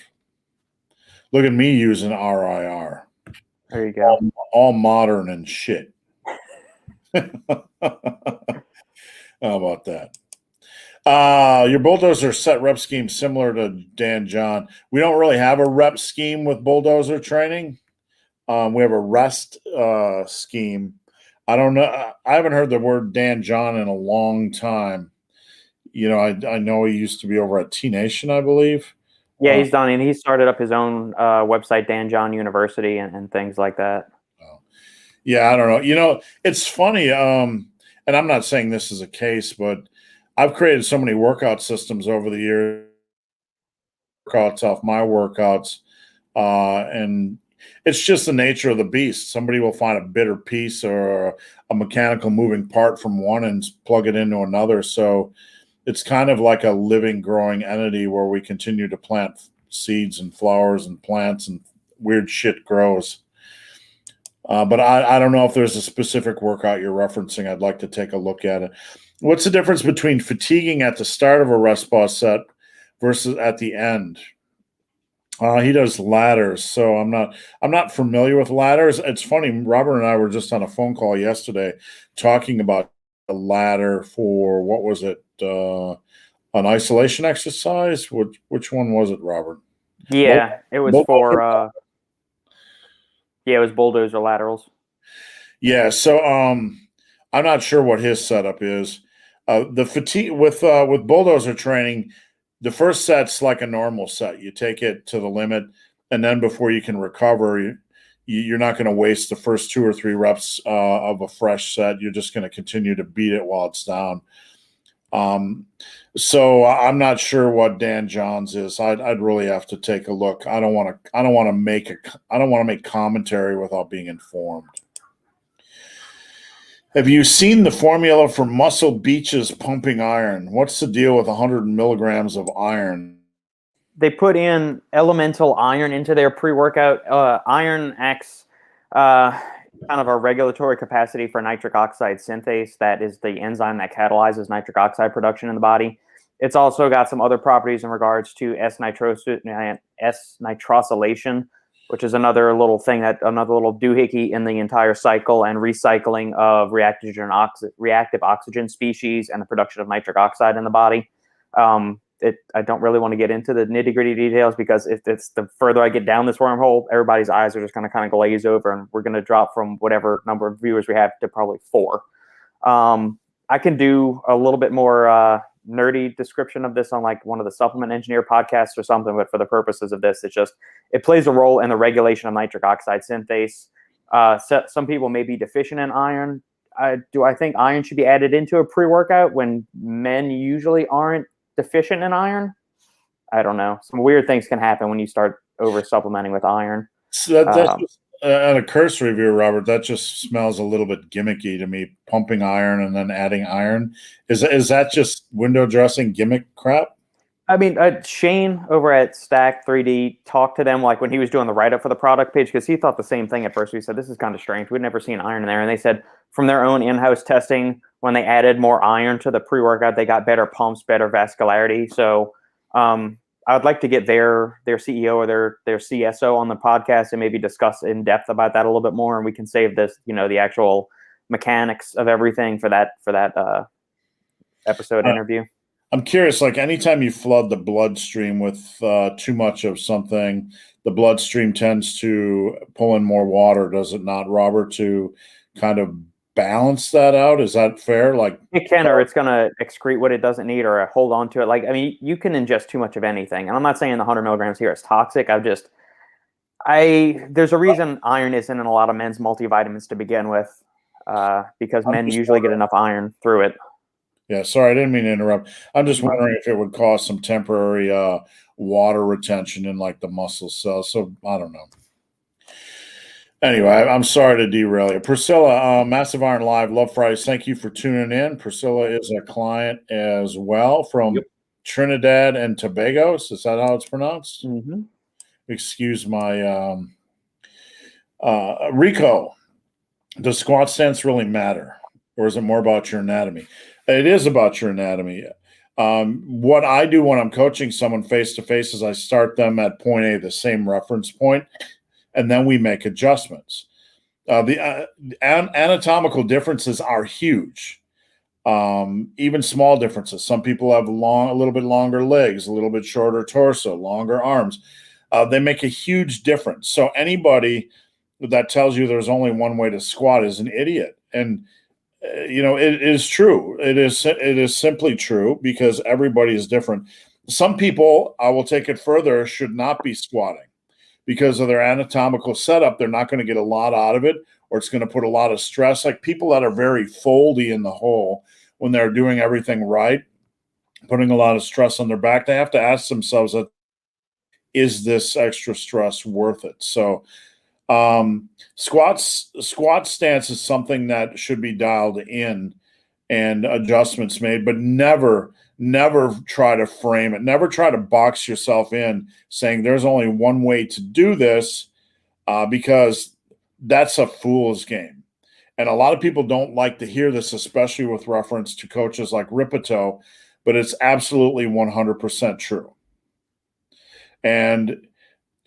Look at me using RIR. There you go. All modern and shit. How about that? Your Bulldozer set rep scheme similar to Dan John. We don't really have a rep scheme with Bulldozer Training. We have a rest scheme. I don't know. I haven't heard the word Dan John in a long time. I know he used to be over at T Nation, I believe. Yeah, he's done, and he started up his own website, Dan John University, and things like that. Yeah, I don't know. It's funny. And I'm not saying this is a case, but I've created so many workout systems over the years, workouts off my workouts. And, it's just the nature of the beast. Somebody will find a bitter piece or a mechanical moving part from one and plug it into another. So it's kind of like a living, growing entity where we continue to plant seeds and flowers and plants and weird shit grows. But I don't know if there's a specific workout you're referencing. I'd like to take a look at it. What's the difference between fatiguing at the start of a rest pause set versus at the end? He does ladders, so I'm not familiar with ladders. It's funny, Robert and I were just on a phone call yesterday talking about a ladder for what was it? An isolation exercise? Which one was it, Robert? Yeah, it was for it was bulldozer laterals. Yeah, so I'm not sure what his setup is. The fatigue with bulldozer training, the first set's like a normal set. You take it to the limit, and then before you can recover, you're not going to waste the first 2 or 3 reps of a fresh set. You're just going to continue to beat it while it's down. So I'm not sure what Dan Johns is. I'd really have to take a look. I don't want to make commentary without being informed. Have you seen the formula for Muscle Beach's pumping iron? What's the deal with 100 milligrams of iron? They put in elemental iron into their pre-workout. Iron acts kind of a regulatory capacity for nitric oxide synthase. That is the enzyme that catalyzes nitric oxide production in the body. It's also got some other properties in regards to S-nitrosylation, which is another little doohickey in the entire cycle and recycling of reactive oxygen species and the production of nitric oxide in the body. I don't really want to get into the nitty-gritty details because if it's the further I get down this wormhole, everybody's eyes are just going to kind of glaze over, and we're going to drop from whatever number of viewers we have to probably 4. I can do a little bit more nerdy description of this on like one of the supplement engineer podcasts or something, but for the purposes of this, it plays a role in the regulation of nitric oxide synthase. Some people may be deficient in iron. Do I think iron should be added into a pre-workout when men usually aren't deficient in iron? I don't know. Some weird things can happen when you start over supplementing with iron. So that's just, on a cursory view, Robert, that just smells a little bit gimmicky to me. Pumping iron and then adding iron. Is that just window dressing gimmick crap? I mean, Shane over at Stack 3D talked to them like when he was doing the write-up for the product page, because he thought the same thing at first. He said, this is kind of strange. We'd never seen iron in there. And they said from their own in-house testing, when they added more iron to the pre-workout, they got better pumps, better vascularity. So I would like to get their CEO or their CSO on the podcast and maybe discuss in depth about that a little bit more. And we can save this, the actual mechanics of everything for that episode interview. I'm curious, like anytime you flood the bloodstream with too much of something, the bloodstream tends to pull in more water, does it not, Robert, to kind of balance that out? Is that fair? Like it can, or it's going to excrete what it doesn't need or hold on to it. Like, I mean, you can ingest too much of anything. And I'm not saying the 100 milligrams here is toxic. There's a reason iron isn't in a lot of men's multivitamins to begin with, because men usually get enough iron through it. Yeah, sorry, I didn't mean to interrupt. I'm just wondering if it would cause some temporary water retention in like the muscle cells. So I don't know. Anyway, I'm sorry to derail you. Priscilla, Massive Iron Live, Love Fridays. Thank you for tuning in. Priscilla is a client as well from Trinidad and Tobago. Is that how it's pronounced? Mm-hmm. Excuse my Rico. Does squat stance really matter? Or is it more about your anatomy? It is about your anatomy. What I do when I'm coaching someone face-to-face is I start them at point A, the same reference point, and then we make adjustments. The anatomical differences are huge. Even small differences. Some people have a little bit longer legs, a little bit shorter torso, longer arms. They make a huge difference. So anybody that tells you there's only one way to squat is an idiot. And it is true. It is simply true because everybody is different. Some people, I will take it further, should not be squatting because of their anatomical setup. They're not going to get a lot out of it, or it's going to put a lot of stress. Like people that are very foldy in the hole when they're doing everything right, putting a lot of stress on their back, they have to ask themselves, is this extra stress worth it? So Squat stance is something that should be dialed in and adjustments made, but never try to frame it. Never try to box yourself in saying there's only one way to do this, because that's a fool's game. And a lot of people don't like to hear this, especially with reference to coaches like Rippetoe, but it's absolutely 100% true. And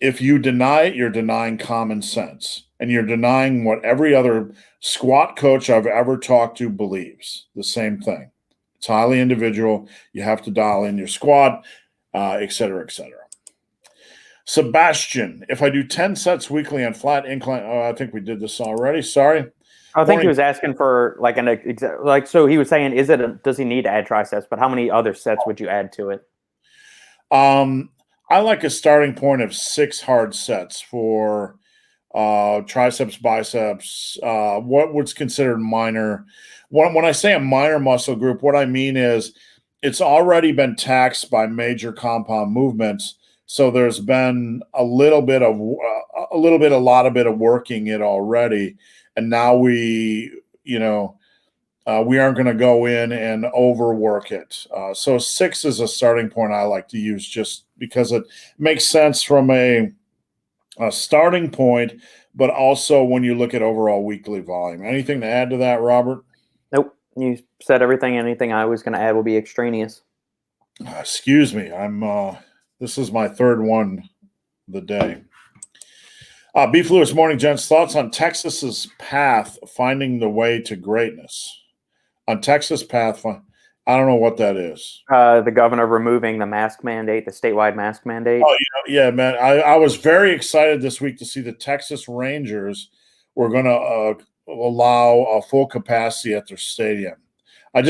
if you deny it, you're denying common sense, and you're denying what every other squat coach I've ever talked to believes. The same thing. It's highly individual. You have to dial in your squat, et cetera, et cetera. Sebastian, if I do 10 sets weekly on flat incline, I think we did this already. Sorry. I think he was asking for so he was saying, does he need to add triceps, but how many other sets would you add to it? I like a starting point of 6 hard sets for triceps, biceps, what's considered minor. When I say a minor muscle group, what I mean is it's already been taxed by major compound movements. So there's been a lot of working it already. And now we aren't going to go in and overwork it. So 6 is a starting point I like to use, just because it makes sense from a starting point, but also when you look at overall weekly volume. Anything to add to that, Robert? Nope. You said everything. Anything I was going to add will be extraneous. Excuse me. This is my third one of the day. Beef Lewis, morning, gents. Thoughts on Texas's path, finding the way to greatness? On Texas path, I don't know what that is. The governor removing the mask mandate, the statewide mask mandate. Oh, yeah, man. I was very excited this week to see the Texas Rangers were going to allow a full capacity at their stadium. I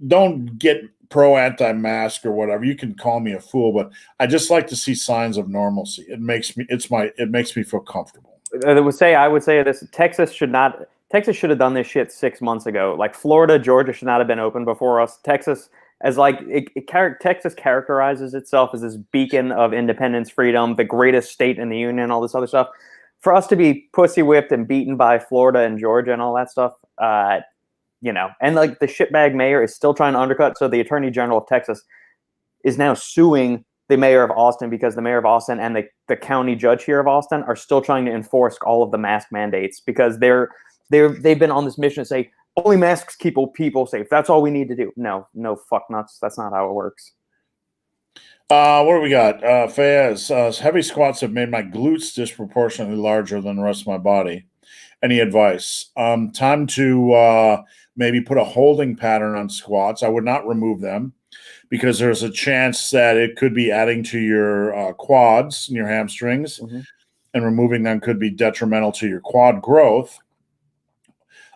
don't get pro-anti-mask or whatever. You can call me a fool, but I just like to see signs of normalcy. It makes me feel comfortable. I would say this: Texas should have done this shit 6 months ago. Like Florida, Georgia should not have been open before us. Texas, Texas characterizes itself as this beacon of independence, freedom, the greatest state in the union, all this other stuff. For us to be pussy whipped and beaten by Florida and Georgia and all that stuff, and like the shitbag mayor is still trying to undercut. So the Attorney General of Texas is now suing the mayor of Austin, because the mayor of Austin and the county judge here of Austin are still trying to enforce all of the mask mandates, because they've been on this mission to say only masks keep people safe. That's all we need to do. No, fuck nuts. That's not how it works. What do we got? Fayez, heavy squats have made my glutes disproportionately larger than the rest of my body. Any advice? Time to maybe put a holding pattern on squats. I would not remove them, because there's a chance that it could be adding to your quads and your hamstrings, and removing them could be detrimental to your quad growth.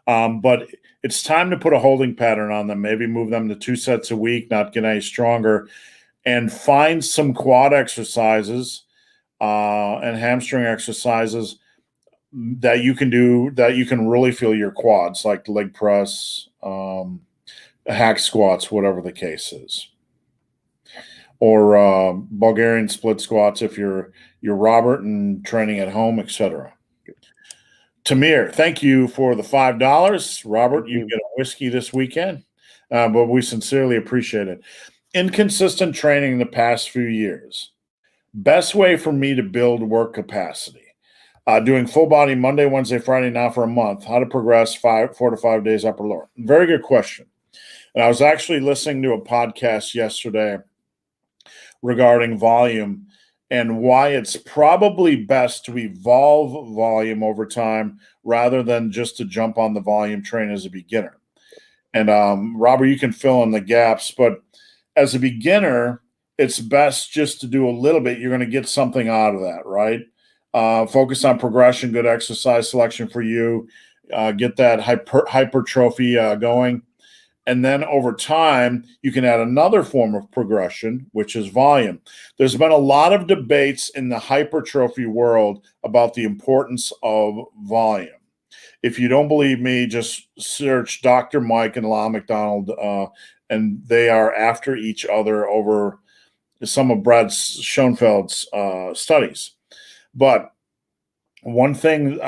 But it's time to put a holding pattern on them. Maybe move them to 2 sets a week, not get any stronger, and find some quad exercises and hamstring exercises that you can do that you can really feel your quads, like leg press, hack squats, whatever the case is, or Bulgarian split squats if you're Robert and training at home, etc. Tamir, thank you for the $5. Robert, you get a whiskey this weekend, but we sincerely appreciate it. Inconsistent training the past few years. Best way for me to build work capacity. Doing full body Monday, Wednesday, Friday now for a month. How to progress 4 to 5 days upper lower. Very good question. And I was actually listening to a podcast yesterday regarding volume and why it's probably best to evolve volume over time rather than just to jump on the volume train as a beginner. And Robert, you can fill in the gaps, but as a beginner, it's best just to do a little bit. You're going to get something out of that, right? Focus on progression, good exercise selection for you, get that hypertrophy going. And then over time, you can add another form of progression, which is volume. There's been a lot of debates in the hypertrophy world about the importance of volume. If you don't believe me, just search Dr. Mike and Lyle McDonald, and they are after each other over some of Brad Schoenfeld's studies. But One thing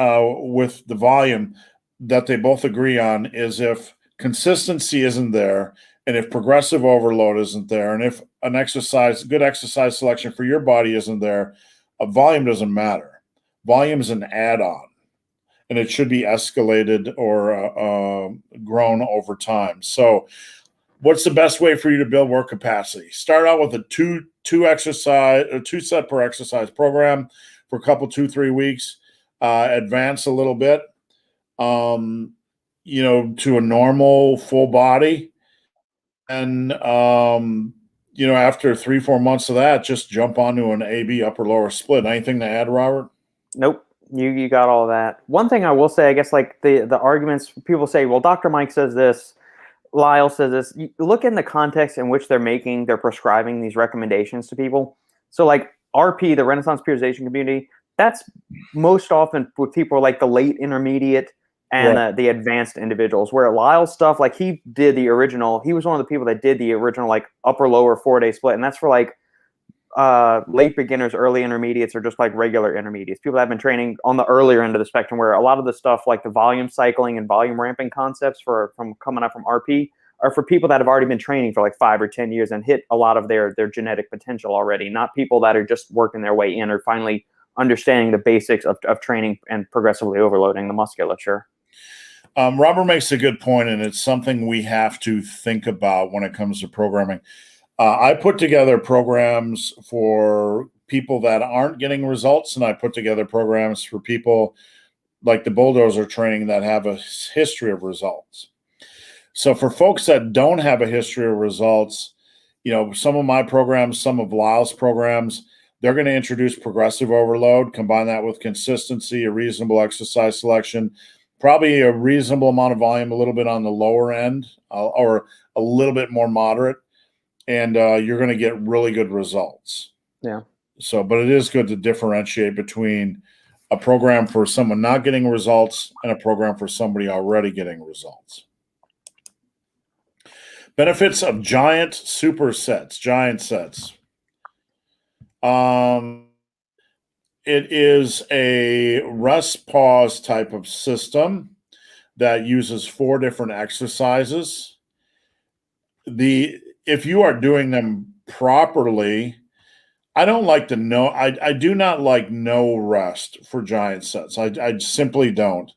with the volume that they both agree on is if consistency isn't there, and if progressive overload isn't there, and if good exercise selection for your body isn't there, a volume doesn't matter. Volume is an add-on, and it should be escalated or grown over time. So what's the best way for you to build work capacity? Start out with a two set per exercise program for a couple, 2-3 weeks. Advance a little bit, to a normal full body. And, after 3-4 months of that, just jump onto an AB upper lower split. Anything to add, Robert? Nope. You got all that. One thing I will say, I guess, like the arguments, people say, well, Dr. Mike says this, Lyle says this. You look in the context in which they're prescribing these recommendations to people. So like RP, the Renaissance Periodization Community, that's most often with people like the late intermediate and the advanced individuals, where Lyle's stuff, like he was one of the people that did the original like upper lower 4-day split. And that's for like late beginners, early intermediates, or just like regular intermediates, people that have been training on the earlier end of the spectrum, where a lot of the stuff like the volume cycling and volume ramping concepts from coming up from RP are for people that have already been training for like 5 or 10 years and hit a lot of their genetic potential already, not people that are just working their way in or finally understanding the basics of training and progressively overloading the musculature. Robert makes a good point, and it's something we have to think about when it comes to programming. I put together programs for people that aren't getting results, and I put together programs for people like the Bulldozer Training that have a history of results. So for folks that don't have a history of results, some of my programs, some of Lyle's programs, they're going to introduce progressive overload, combine that with consistency, a reasonable exercise selection, probably a reasonable amount of volume, a little bit on the lower end, or a little bit more moderate, and you're going to get really good results. Yeah. So, but it is good to differentiate between a program for someone not getting results and a program for somebody already getting results. Benefits of giant sets. It is a rest pause type of system that uses 4 different exercises. If you are doing them properly, I do not like no rest for giant sets. I simply don't,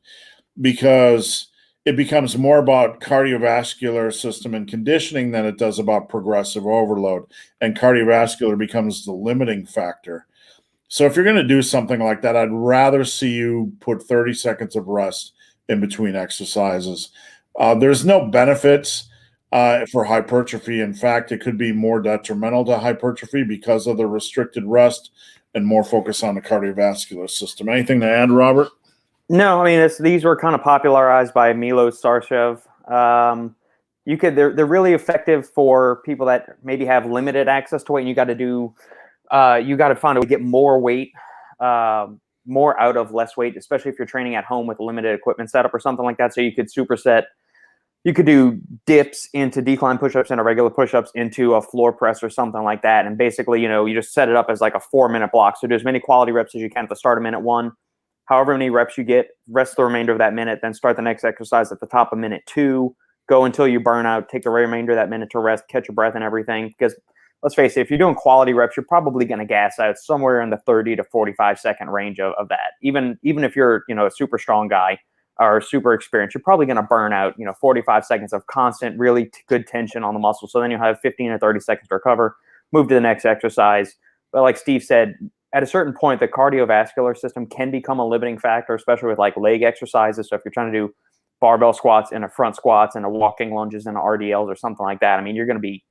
because it becomes more about cardiovascular system and conditioning than it does about progressive overload, and cardiovascular becomes the limiting factor. So if you're going to do something like that, I'd rather see you put 30 seconds of rest in between exercises. There's no benefits for hypertrophy. In fact, it could be more detrimental to hypertrophy because of the restricted rest and more focus on the cardiovascular system. Anything to add, Robert? No, I mean, these were kind of popularized by Milos Sarcev. They're really effective for people that maybe have limited access to weight, and you got to find a way to get more weight, more out of less weight, especially if you're training at home with a limited equipment setup or something like that. So you could superset. You could do dips into decline push-ups and a regular push-ups into a floor press or something like that. And basically, you just set it up as like a 4-minute block. So do as many quality reps as you can at the start of minute 1. However many reps you get, rest the remainder of that minute, then start the next exercise at the top of minute 2. Go until you burn out, take the remainder of that minute to rest, catch your breath and everything. Because let's face it, if you're doing quality reps, you're probably going to gas out somewhere in the 30 to 45 second range of that. Even if you're, a super strong guy or super experienced, you're probably going to burn out, 45 seconds of constant, really good tension on the muscle. So then you'll have 15 or 30 seconds to recover, move to the next exercise. But like Steve said, at a certain point, the cardiovascular system can become a limiting factor, especially with like leg exercises. So if you're trying to do barbell squats and a front squats and a walking lunges and RDLs or something like that, I mean, you're going to be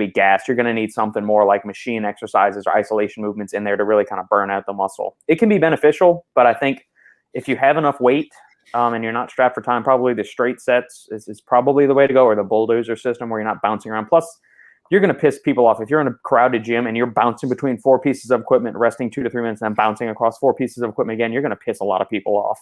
gassed. You're going to need something more like machine exercises or isolation movements in there to really kind of burn out the muscle. It can be beneficial, but I think if you have enough weight and you're not strapped for time, probably the straight sets is probably the way to go, or the bulldozer system where you're not bouncing around. Plus, you're going to piss people off. If you're in a crowded gym and you're bouncing between 4 pieces of equipment, resting 2 to 3 minutes, and then bouncing across 4 pieces of equipment again, you're going to piss a lot of people off.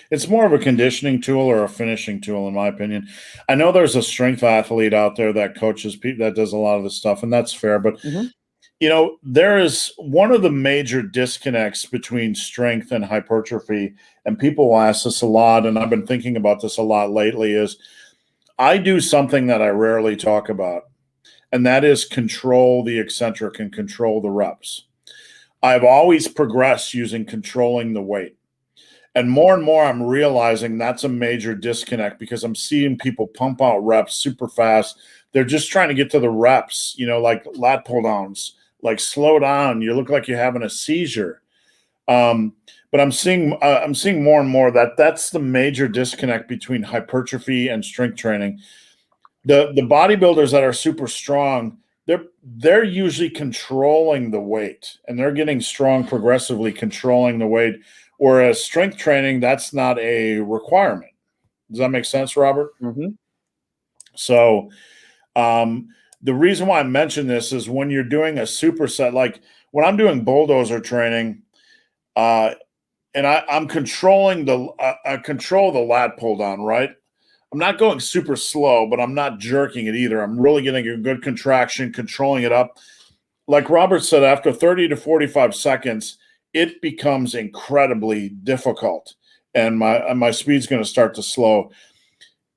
It's more of a conditioning tool or a finishing tool, in my opinion. I know there's a strength athlete out there that coaches people that does a lot of this stuff, and that's fair. But There is one of the major disconnects between strength and hypertrophy, and people will ask this a lot, and I've been thinking about this a lot lately, is I do something that I rarely talk about, and that is control the eccentric and control the reps. I've always progressed using controlling the weight. And more I'm realizing that's a major disconnect because I'm seeing people pump out reps super fast. They're just trying to get to the reps, like lat pull downs, like slow down. You look like you're having a seizure. But I'm seeing more and more that's the major disconnect between hypertrophy and strength training. The bodybuilders that are super strong, they're usually controlling the weight, and they're getting strong progressively, controlling the weight. Whereas strength training, that's not a requirement. Does that make sense, Robert? Mm-hmm. So the reason why I mention this is when you're doing a superset, like when I'm doing bulldozer training, and I'm controlling I control the lat pull down, right? I'm not going super slow, but I'm not jerking it either. I'm really getting a good contraction, controlling it up. Like Robert said, after 30 to 45 seconds, it becomes incredibly difficult, and my speed's going to start to slow.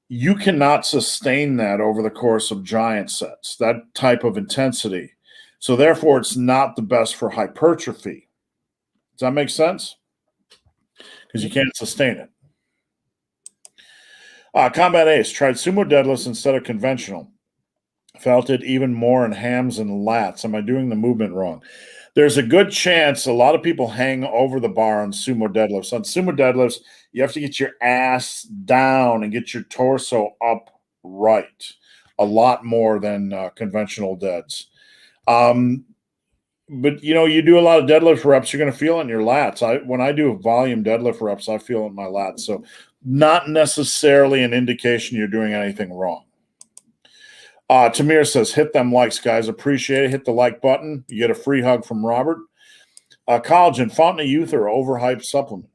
You cannot sustain that over the course of giant sets, that type of intensity. So therefore, it's not the best for hypertrophy. Does that make sense? Because you can't sustain it. Combat Ace tried sumo deadlifts instead of conventional. Felt it even more in hams and lats. Am I doing the movement wrong? There's a good chance a lot of people hang over the bar on sumo deadlifts. On sumo deadlifts, you have to get your ass down and get your torso upright a lot more than conventional deads. But you do a lot of deadlift reps, you're going to feel it in your lats. When I do volume deadlift reps, I feel it in my lats. So not necessarily an indication you're doing anything wrong. Tamir says, hit them likes, guys. Appreciate it. Hit the like button. You get a free hug from Robert. Collagen, Fountain of Youth, or overhyped supplement?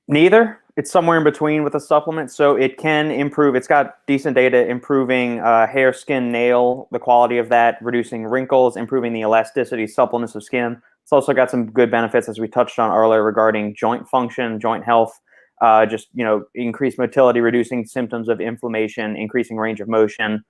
Neither. It's somewhere in between with a supplement. So it can improve. It's got decent data improving hair, skin, nail, the quality of that, reducing wrinkles, improving the elasticity, suppleness of skin. It's also got some good benefits, as we touched on earlier, regarding joint function, joint health, increased motility, reducing symptoms of inflammation, increasing range of motion,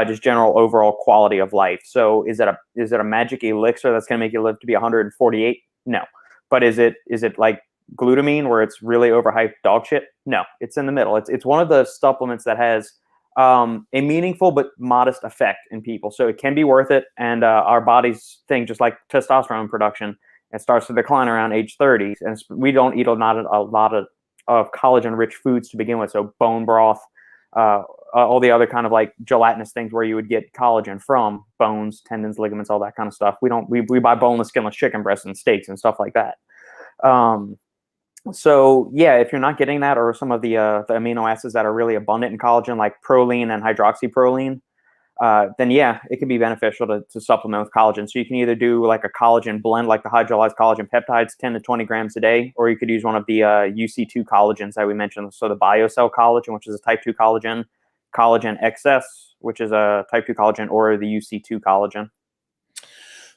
just general overall quality of life. So is it a magic elixir that's going to make you live to be 148? No. But is it like glutamine where it's really overhyped dog shit? No, it's in the middle. It's one of the supplements that has a meaningful but modest effect in people. So it can be worth it. And our body's thing, just like testosterone production, it starts to decline around age 30. And we don't eat not a lot of collagen-rich foods to begin with. So bone broth, all the other kind of like gelatinous things where you would get collagen from bones, tendons, ligaments, all that kind of stuff. We buy boneless, skinless chicken breasts and steaks and stuff like that. So yeah, if you're not getting that, or some of the amino acids that are really abundant in collagen, like proline and hydroxyproline, then yeah, it can be beneficial to supplement with collagen. So you can either do like a collagen blend, like the hydrolyzed collagen peptides, 10 to 20 grams a day, or you could use one of the UC2 collagens that we mentioned. So the BioCell collagen, which is a type 2 collagen, collagen XS, which is a type 2 collagen, or the UC2 collagen.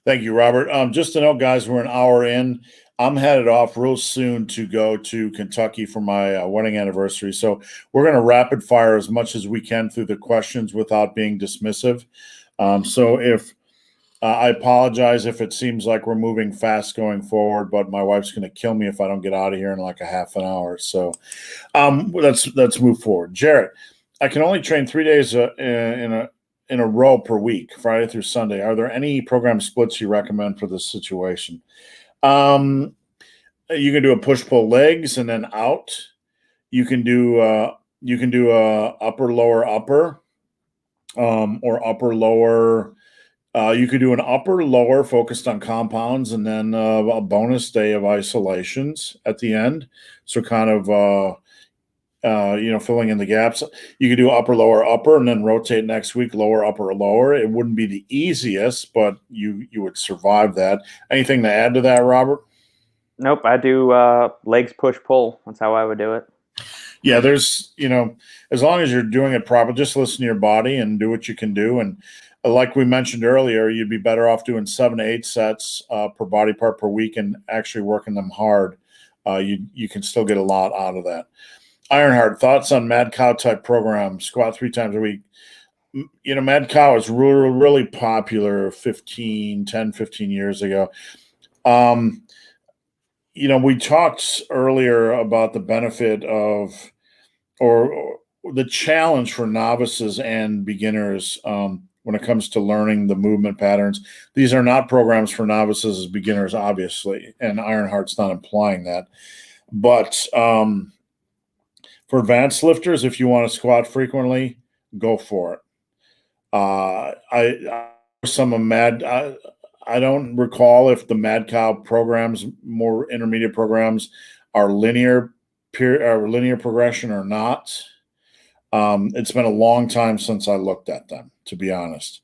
Thank you, Robert. Just to know, guys, we're an hour in. I'm headed off real soon to go to Kentucky for my wedding anniversary. So we're going to rapid fire as much as we can through the questions without being dismissive. So if I apologize if it seems like we're moving fast going forward, but my wife's going to kill me if I don't get out of here in like a half an hour. So let's move forward. Jarrett, I can only train 3 days in a row per week, Friday through Sunday. Are there any program splits you recommend for this situation? You can do a push-pull legs and then out. You can do upper lower upper, or upper lower. You could do an upper lower focused on compounds, and then a bonus day of isolations at the end. So kind of filling in the gaps. You could do upper lower upper, and then rotate next week lower upper lower. It wouldn't be the easiest, but you would survive that. Anything to add to that, Robert? Nope, I do legs push pull. That's how I would do it. Yeah, there's as long as you're doing it properly, just listen to your body and do what you can do. And like we mentioned earlier, you'd be better off doing 7 to 8 sets per body part per week and actually working them hard. You can still get a lot out of that. Ironheart, thoughts on Mad Cow type program, squat 3 times a week. Mad Cow is really, really popular 10, 15 years ago. We talked earlier about the benefit of, or the challenge for novices and beginners when it comes to learning the movement patterns. These are not programs for novices as beginners, obviously, and Ironheart's not implying that. But for advanced lifters, if you want to squat frequently, go for it. I don't recall if the Mad Cow programs, more intermediate programs, are linear progression or not. It's been a long time since I looked at them, to be honest.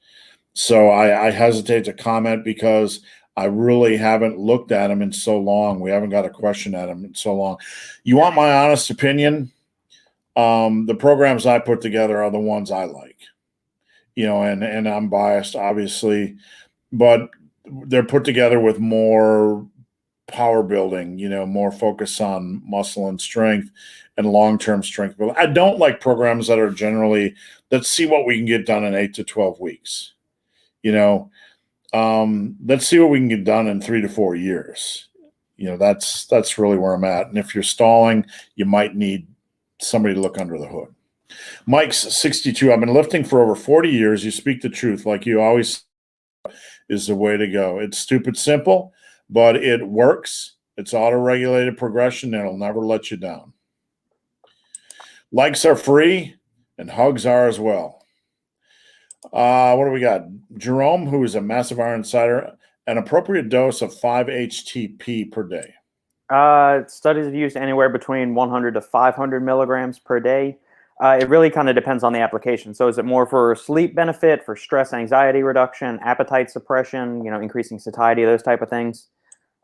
So I hesitate to comment because I really haven't looked at them in so long. We haven't got a question at them in so long. You want my honest opinion? The programs I put together are the ones I like. And I'm biased, obviously, but they're put together with more power building, more focus on muscle and strength and long-term strength building. I don't like programs that are generally, let's see what we can get done in 8 to 12 weeks. Let's see what we can get done in 3 to 4 years. That's really where I'm at. And if you're stalling, you might need somebody to look under the hood. Mike's 62. I've been lifting for over 40 years. You speak the truth, like you always is the way to go. It's stupid simple, but it works. It's auto-regulated progression, and it'll never let you down. Likes are free, and hugs are as well. What do we got? Jerome, who is a Massive Iron Insider, an appropriate dose of 5 HTP per day. Studies have used anywhere between 100 to 500 milligrams per day. It really kind of depends on the application. So is it more for sleep benefit, for stress, anxiety reduction, appetite suppression, increasing satiety, those type of things?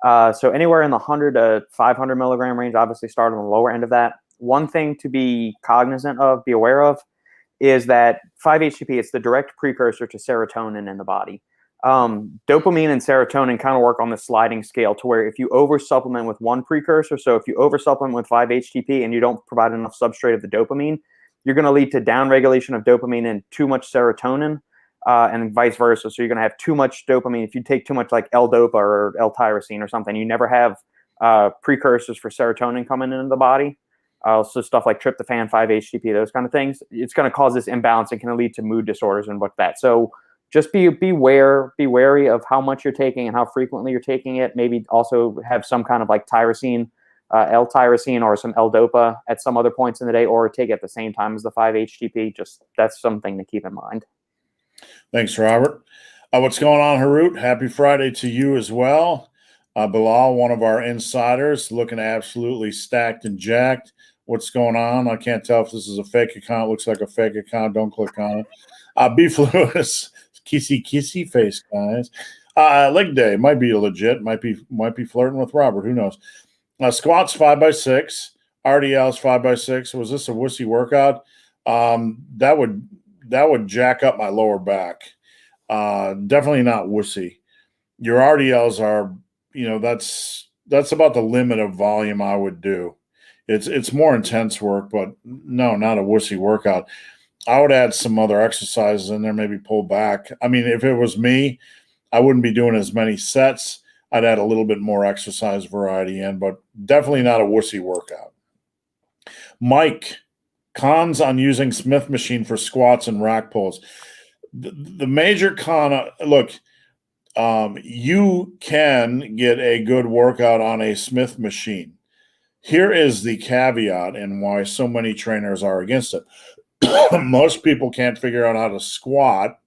So anywhere in the 100 to 500 milligram range, obviously start on the lower end of that. One thing to be cognizant of, be aware of, is that 5-HTP is the direct precursor to serotonin in the body. Dopamine and serotonin kind of work on the sliding scale to where if you over-supplement with one precursor, so if you over-supplement with 5-HTP and you don't provide enough substrate of the dopamine, you're going to lead to downregulation of dopamine and too much serotonin, and vice versa. So you're going to have too much dopamine. If you take too much like L-Dopa or L-tyrosine or something, you never have precursors for serotonin coming into the body. So stuff like tryptophan, 5-HTP, those kind of things. It's going to cause this imbalance and can lead to mood disorders and what that. So just be wary of how much you're taking and how frequently you're taking it. Maybe also have some kind of like tyrosine, L-tyrosine or some L-Dopa at some other points in the day, or take it at the same time as the 5-HTP. Just that's something to keep in mind. Thanks, Robert. What's going on, Harut? Happy Friday to you as well. Bilal, one of our insiders, looking absolutely stacked and jacked. What's going on? I can't tell if this is a fake account. Looks like a fake account. Don't click on it. Bfly, kissy face, guys. Leg day might be legit. Might be flirting with Robert. Who knows? Squats 5x6, RDLs 5x6. Was this a wussy workout? That would jack up my lower back. Definitely not wussy. Your RDLs are, that's about the limit of volume I would do. It's more intense work, but no, not a wussy workout. I would add some other exercises in there, maybe pull back. I mean, if it was me, I wouldn't be doing as many sets. I'd add a little bit more exercise variety in, but definitely not a wussy workout. Mike, cons on using Smith machine for squats and rack pulls. The major con, look, you can get a good workout on a Smith machine. Here is the caveat and why so many trainers are against it. Most people can't figure out how to squat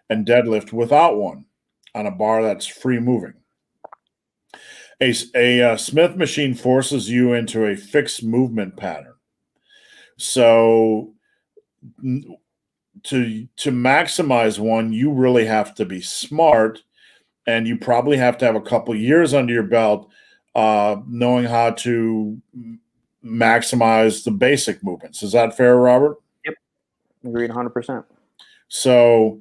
and deadlift without one on a bar that's free moving. A Smith machine forces you into a fixed movement pattern. So to maximize one, you really have to be smart, and you probably have to have a couple years under your belt knowing how to maximize the basic movements. Is that fair, Robert? Yep. Agreed 100%. So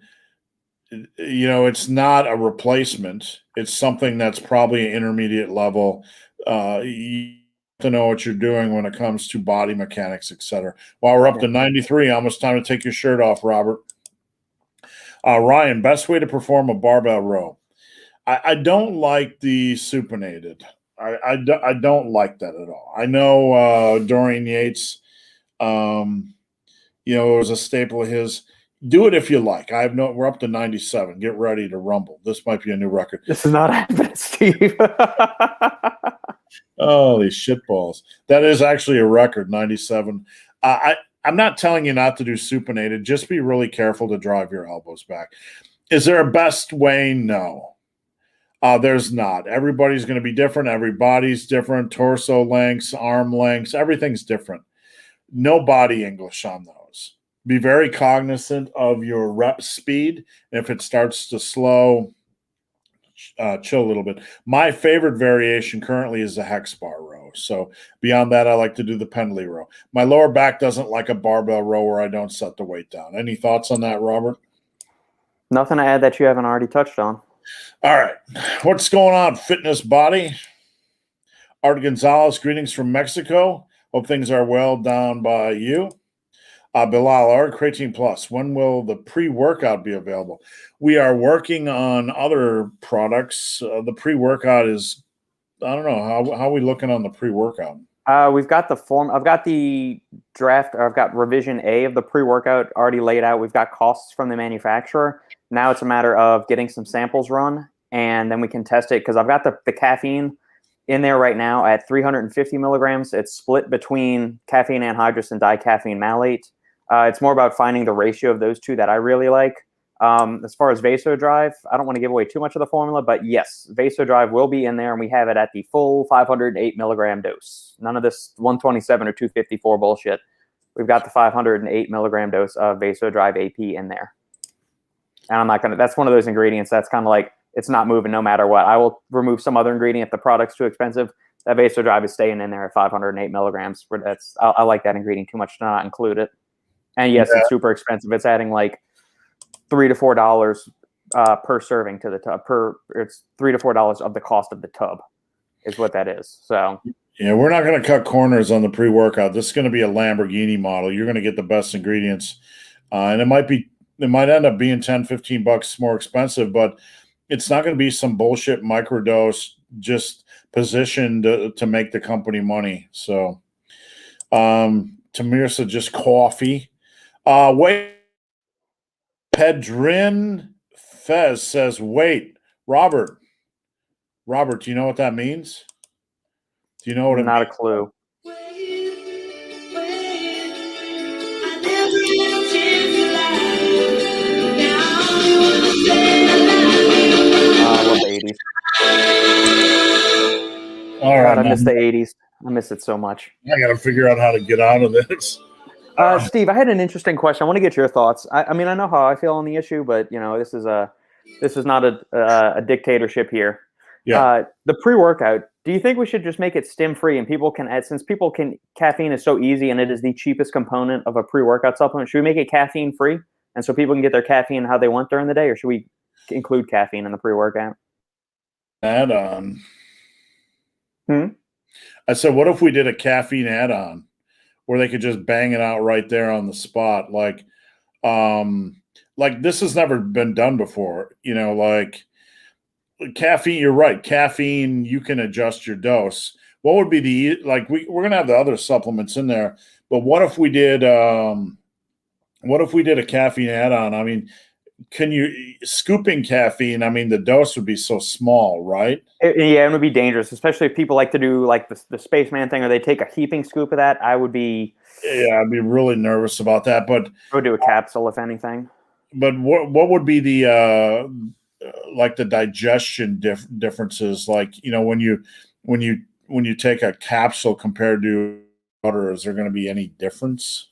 it's not a replacement. It's something that's probably an intermediate level. You have to know what you're doing when it comes to body mechanics, etc. While we're up to 93, almost time to take your shirt off, Robert. Ryan, best way to perform a barbell row. I don't like the supinated. I don't like that at all. I know Dorian Yates, it was a staple of his. Do it if you like. We're up to 97. Get ready to rumble. This might be a new record. This is not happening, Steve. Oh, these shitballs. That is actually a record, 97. I'm not telling you not to do supinated. Just be really careful to drive your elbows back. Is there a best way? No. There's not. Everybody's going to be different. Every body's different. Torso lengths, arm lengths, everything's different. No body English on those. Be very cognizant of your rep speed. And if it starts to slow, chill a little bit. My favorite variation currently is the hex bar row. So beyond that, I like to do the pendley row. My lower back doesn't like a barbell row where I don't set the weight down. Any thoughts on that, Robert? Nothing to add that you haven't already touched on. All right. What's going on, fitness body? Art Gonzalez, greetings from Mexico. Hope things are well down by you. Bilal, Art, Creatine Plus. When will the pre-workout be available? We are working on other products. The pre-workout is, I don't know, how are we looking on the pre-workout? We've got the form. I've got the draft. I've got revision A of the pre-workout already laid out. We've got costs from the manufacturer. Now it's a matter of getting some samples run, and then we can test it because I've got the caffeine in there right now at 350 milligrams. It's split between caffeine anhydrous and dicaffeine malate. It's more about finding the ratio of those two that I really like. As far as Vasodrive, I don't want to give away too much of the formula, but yes, Vasodrive will be in there, and we have it at the full 508 milligram dose. None of this 127 or 254 bullshit. We've got the 508 milligram dose of Vasodrive AP in there. And I'm not going to, that's one of those ingredients that's kind of like, it's not moving no matter what. I will remove some other ingredient if the product's too expensive. That Vasodrive is staying in there at 508 milligrams. I like that ingredient too much to not include it. And yes, It's super expensive. It's adding like $3 to $4 per serving to the tub. It's $3 to $4 of the cost of the tub is what that is. So yeah, we're not going to cut corners on the pre-workout. This is going to be a Lamborghini model. You're going to get the best ingredients, and it might end up being $10-15 more expensive, but it's not going to be some bullshit microdose just positioned to make the company money. So, Tamir said just coffee. Wait, Pedrin Fez says, wait, Robert, do you know what that means? Do you know what it means? Not a clue. I love the 80s. All right, God, I miss the 80s. I miss it so much. I got to figure out how to get out of this. Steve, I had an interesting question. I want to get your thoughts. I mean, I know how I feel on the issue, but this is not a dictatorship here. Yeah. The pre-workout. Do you think we should just make it stim-free and people can add, since caffeine is so easy and it is the cheapest component of a pre-workout supplement? Should we make it caffeine-free and so people can get their caffeine how they want during the day, or should we include caffeine in the pre-workout? Add-on. I said, what if we did a caffeine add-on where they could just bang it out right there on the spot? Like this has never been done before. Like caffeine, you're right. Caffeine, you can adjust your dose. What would be we're going to have the other supplements in there, but what if we did a caffeine add-on? I mean, scooping caffeine, I mean, the dose would be so small, right? It would be dangerous, especially if people like to do like the spaceman thing, or they take a heaping scoop of that. I'd be really nervous about that. But I would do a capsule, if anything. But what would be the the digestion differences? Like, when you take a capsule compared to water, is there going to be any difference?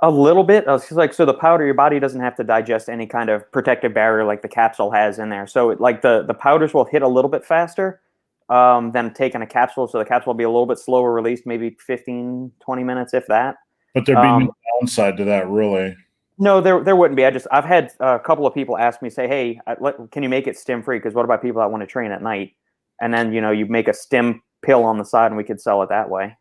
A little bit. So the powder, your body doesn't have to digest any kind of protective barrier like the capsule has in there. So the powders will hit a little bit faster than taking a capsule. So the capsule will be a little bit slower released, maybe 15, 20 minutes, if that. But there'd be no downside to that, really. No, there wouldn't be. I've had a couple of people ask me, say, hey, can you make it stim free? Because what about people that want to train at night? And then, you make a stim pill on the side and we could sell it that way.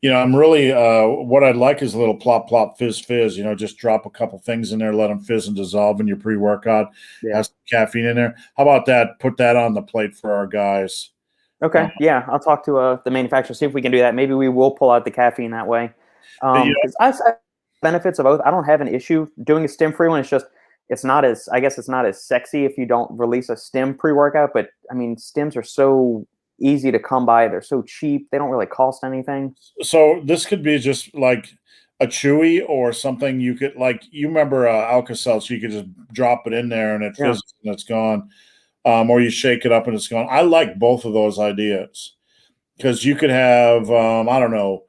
I'm really, what I'd like is a little plop, plop, fizz, fizz, just drop a couple things in there, let them fizz and dissolve in your pre-workout. Yeah. Has some caffeine in there. How about that? Put that on the plate for our guys. Okay. Yeah. I'll talk to the manufacturer, see if we can do that. Maybe we will pull out the caffeine that way. Because I benefits of both. I don't have an issue doing a stim free one. It's just, it's not as sexy if you don't release a stim pre-workout, but I mean, stims are so easy to come by. They're so cheap. They don't really cost anything. So this could be just like a chewy or something you could, like, you remember Alka-Seltz, you could just drop it in there and it fizzes and it's gone. Or you shake it up and it's gone. I like both of those ideas because you could have, I don't know,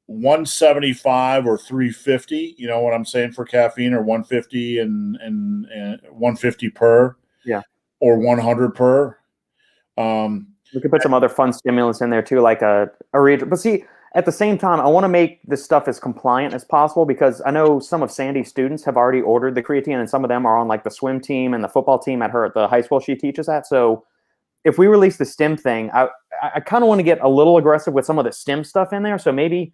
175 or 350, you know what I'm saying, for caffeine, or 150 and 150 per, or 100 per. We could put some other fun stimulants in there too, like a read. But see, at the same time, I want to make this stuff as compliant as possible, because I know some of Sandy's students have already ordered the creatine, and some of them are on like the swim team and the football team at the high school she teaches at. So if we release the stim thing, I kind of want to get a little aggressive with some of the stim stuff in there. So maybe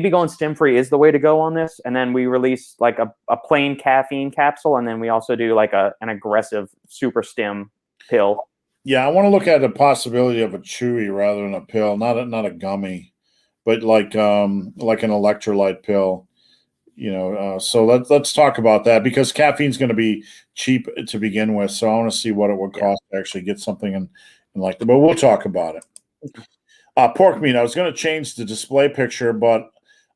going stim free is the way to go on this, and then we release like a plain caffeine capsule, and then we also do like an aggressive super stim pill. Yeah, I want to look at the possibility of a chewy rather than a pill, not a gummy, but like an electrolyte pill. So let's talk about that, because caffeine's going to be cheap to begin with. So I want to see what it would cost to actually get something in like that. But we'll talk about it. Pork meat. I was going to change the display picture, but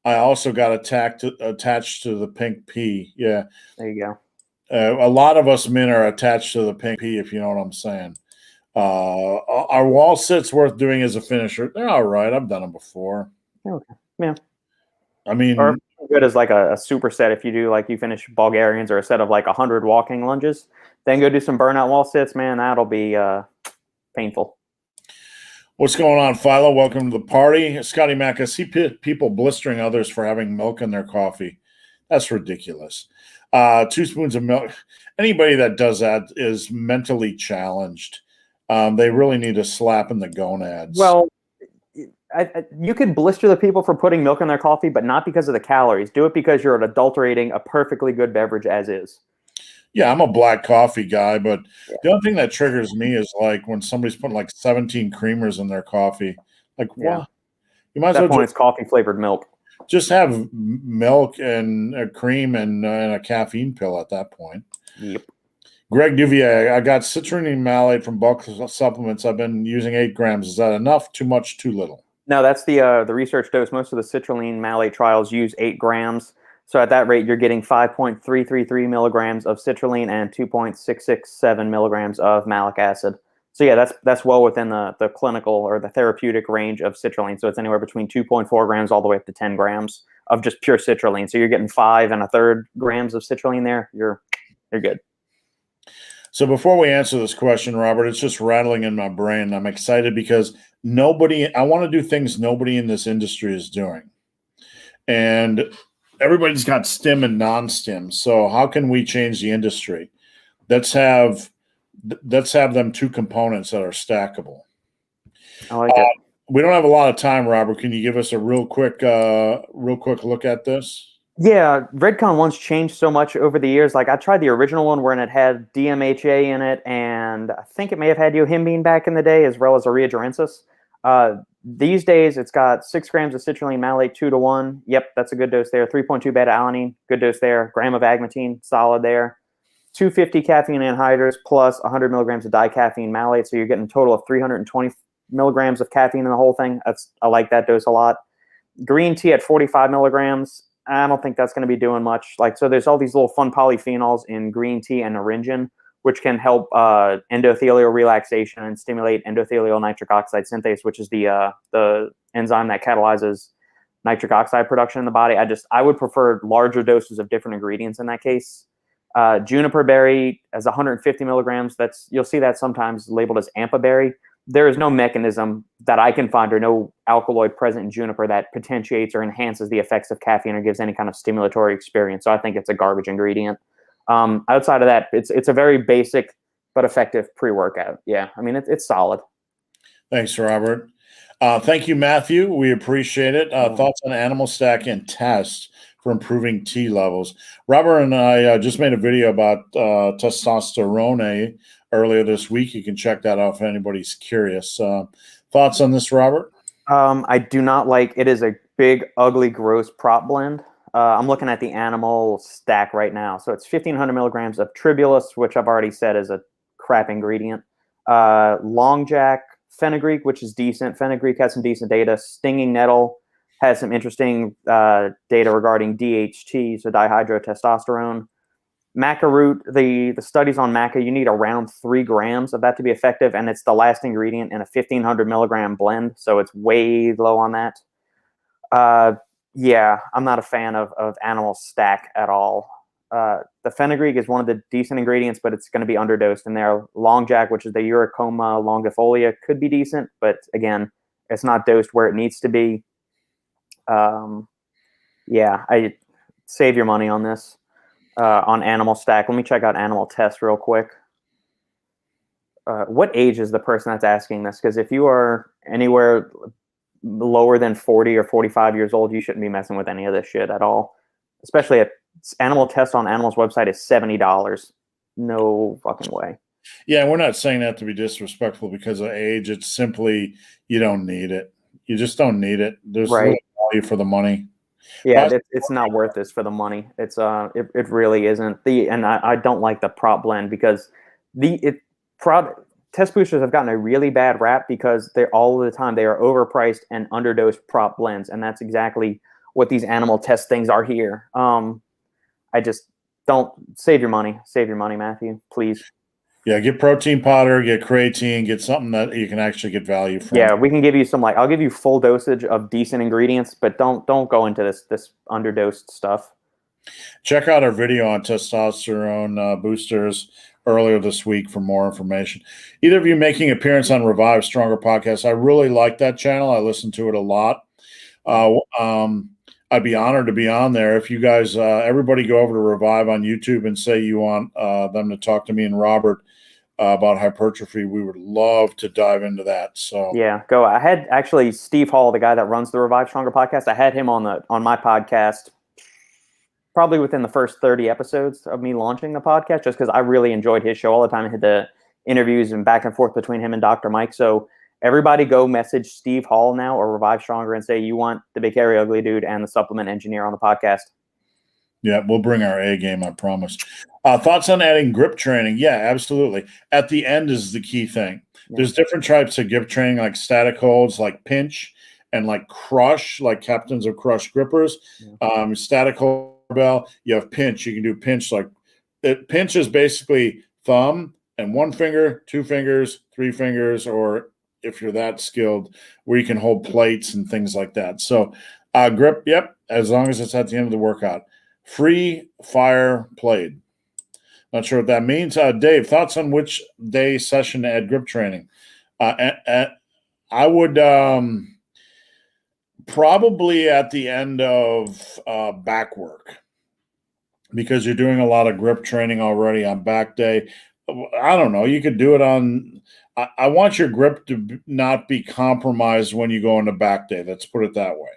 I also got attached to the pink pea. Yeah, there you go. A lot of us men are attached to the pink pea, if you know what I'm saying. Are wall sits worth doing as a finisher? They're all right. I've done them before. Okay. Yeah. I mean, or good as like a superset. If you do, like, you finish Bulgarians or a set of like 100 walking lunges, then go do some burnout wall sits, man, that'll be painful. What's going on, Philo? Welcome to the party. Scotty Mack, I see people blistering others for having milk in their coffee. That's ridiculous. 2 spoons of milk. Anybody that does that is mentally challenged. They really need a slap in the gonads. Well, you could blister the people for putting milk in their coffee, but not because of the calories. Do it because you're adulterating a perfectly good beverage as is. Yeah, I'm a black coffee guy, but the only thing that triggers me is like when somebody's putting like 17 creamers in their coffee. Like, what? You might as well it's coffee flavored milk. Just have milk and a cream and a caffeine pill at that point. Yep. Greg Duvier, I got citrulline malate from bulk supplements. I've been using 8 grams. Is that enough? Too much? Too little? No, that's the research dose. Most of the citrulline malate trials use 8 grams. So at that rate, you're getting 5.333 milligrams of citrulline and 2.667 milligrams of malic acid. So yeah, that's well within the clinical or the therapeutic range of citrulline. So it's anywhere between 2.4 grams all the way up to 10 grams of just pure citrulline. So you're getting 5 1/3 grams of citrulline there. You're good. So before we answer this question, Robert, it's just rattling in my brain. I'm excited because I want to do things nobody in this industry is doing. And everybody's got stim and non-stim. So how can we change the industry? Let's have them 2 components that are stackable. I like it. We don't have a lot of time, Robert. Can you give us a real quick look at this? Yeah, Redcon 1's changed so much over the years. Like, I tried the original one where it had DMHA in it, and I think it may have had yohimbine back in the day, as well as urea gerensis. These days, it's got 6 grams of citrulline malate, 2-to-1. Yep, that's a good dose there. 3.2 beta-alanine, good dose there. Gram of agmatine, solid there. 250 caffeine anhydrous plus 100 milligrams of dicaffeine malate, so you're getting a total of 320 milligrams of caffeine in the whole thing. I like that dose a lot. Green tea at 45 milligrams. I don't think that's going to be doing much. So there's all these little fun polyphenols in green tea and naringin, which can help endothelial relaxation and stimulate endothelial nitric oxide synthase, which is the enzyme that catalyzes nitric oxide production in the body. I would prefer larger doses of different ingredients in that case. Juniper berry as 150 milligrams. You'll see that sometimes labeled as ampa berry. There is no mechanism that I can find, or no alkaloid present in juniper, that potentiates or enhances the effects of caffeine or gives any kind of stimulatory experience. So I think it's a garbage ingredient. Outside of that, it's a very basic but effective pre-workout. Yeah, I mean it's solid. Thanks, Robert. Thank you, Matthew. We appreciate it. Thoughts on animal stack and test for improving T levels. Robert and I just made a video about testosterone earlier this week. You can check that out if anybody's curious. Thoughts on this, Robert? I do not like it. Is a big, ugly, gross prop blend. I'm looking at the animal stack right now. So it's 1,500 milligrams of tribulus, which I've already said is a crap ingredient. Long jack, fenugreek, which is decent. Fenugreek has some decent data. Stinging nettle has some interesting data regarding DHT, so dihydrotestosterone. Maca root, the studies on maca, you need around 3 grams of that to be effective, and it's the last ingredient in a 1,500 milligram blend, so it's way low on that. Yeah, I'm not a fan of animal stack at all. The fenugreek is one of the decent ingredients, but it's going to be underdosed in there. Long jack, which is the Uricoma longifolia, could be decent, but again, it's not dosed where it needs to be. Yeah, I save your money on this. On animal stack. Let me check out animal test real quick. What age is the person that's asking this? Because if you are anywhere lower than 40 or 45 years old, you shouldn't be messing with any of this shit at all. Especially a animal test on animal's website is $70. No fucking way. Yeah, we're not saying that to be disrespectful because of age. It's simply you don't need it. You just don't need it. There's little value for the money. Yeah, it's not worth this for the money. It's it really isn't. And I don't like the prop blend because test boosters have gotten a really bad rap because they're all the time they are overpriced and underdosed prop blends, and that's exactly what these animal test things are here. I just don't save your money. Save your money, Matthew, please. Yeah, get protein powder, get creatine, get something that you can actually get value from. Yeah, we can give you some I'll give you full dosage of decent ingredients, but don't go into this underdosed stuff. Check out our video on testosterone boosters earlier this week for more information. Either of you making appearance on Revive Stronger podcast. I really like that channel. I listen to it a lot. I'd be honored to be on there. If you guys, everybody go over to Revive on YouTube and say you want them to talk to me and Robert about hypertrophy, we would love to dive into that. So yeah, go. I had actually Steve Hall, the guy that runs the Revive Stronger podcast. I had him on my podcast probably within the first 30 episodes of me launching the podcast, just because I really enjoyed his show all the time. I had the interviews and back and forth between him and Dr. Mike. So everybody go message Steve Hall now or Revive Stronger and say you want the Big Hairy Ugly Dude and the supplement engineer on the podcast. Yeah, we'll bring our A game, I promise. Thoughts on adding grip training? Yeah, absolutely. At the end is the key thing. Yeah. There's different types of grip training, like static holds, like pinch, and like crush, like captains of crush grippers. Yeah. Static hold barbell, you have pinch. You can do pinch pinch is basically thumb and 1 finger, 2 fingers, 3 fingers, or if you're that skilled, where you can hold plates and things like that. So grip, yep, as long as it's at the end of the workout. Free fire played. Not sure what that means. Dave, thoughts on which day session to add grip training? I would probably at the end of back work, because you're doing a lot of grip training already on back day. I don't know. You could do it on – I want your grip to not be compromised when you go into back day. Let's put it that way.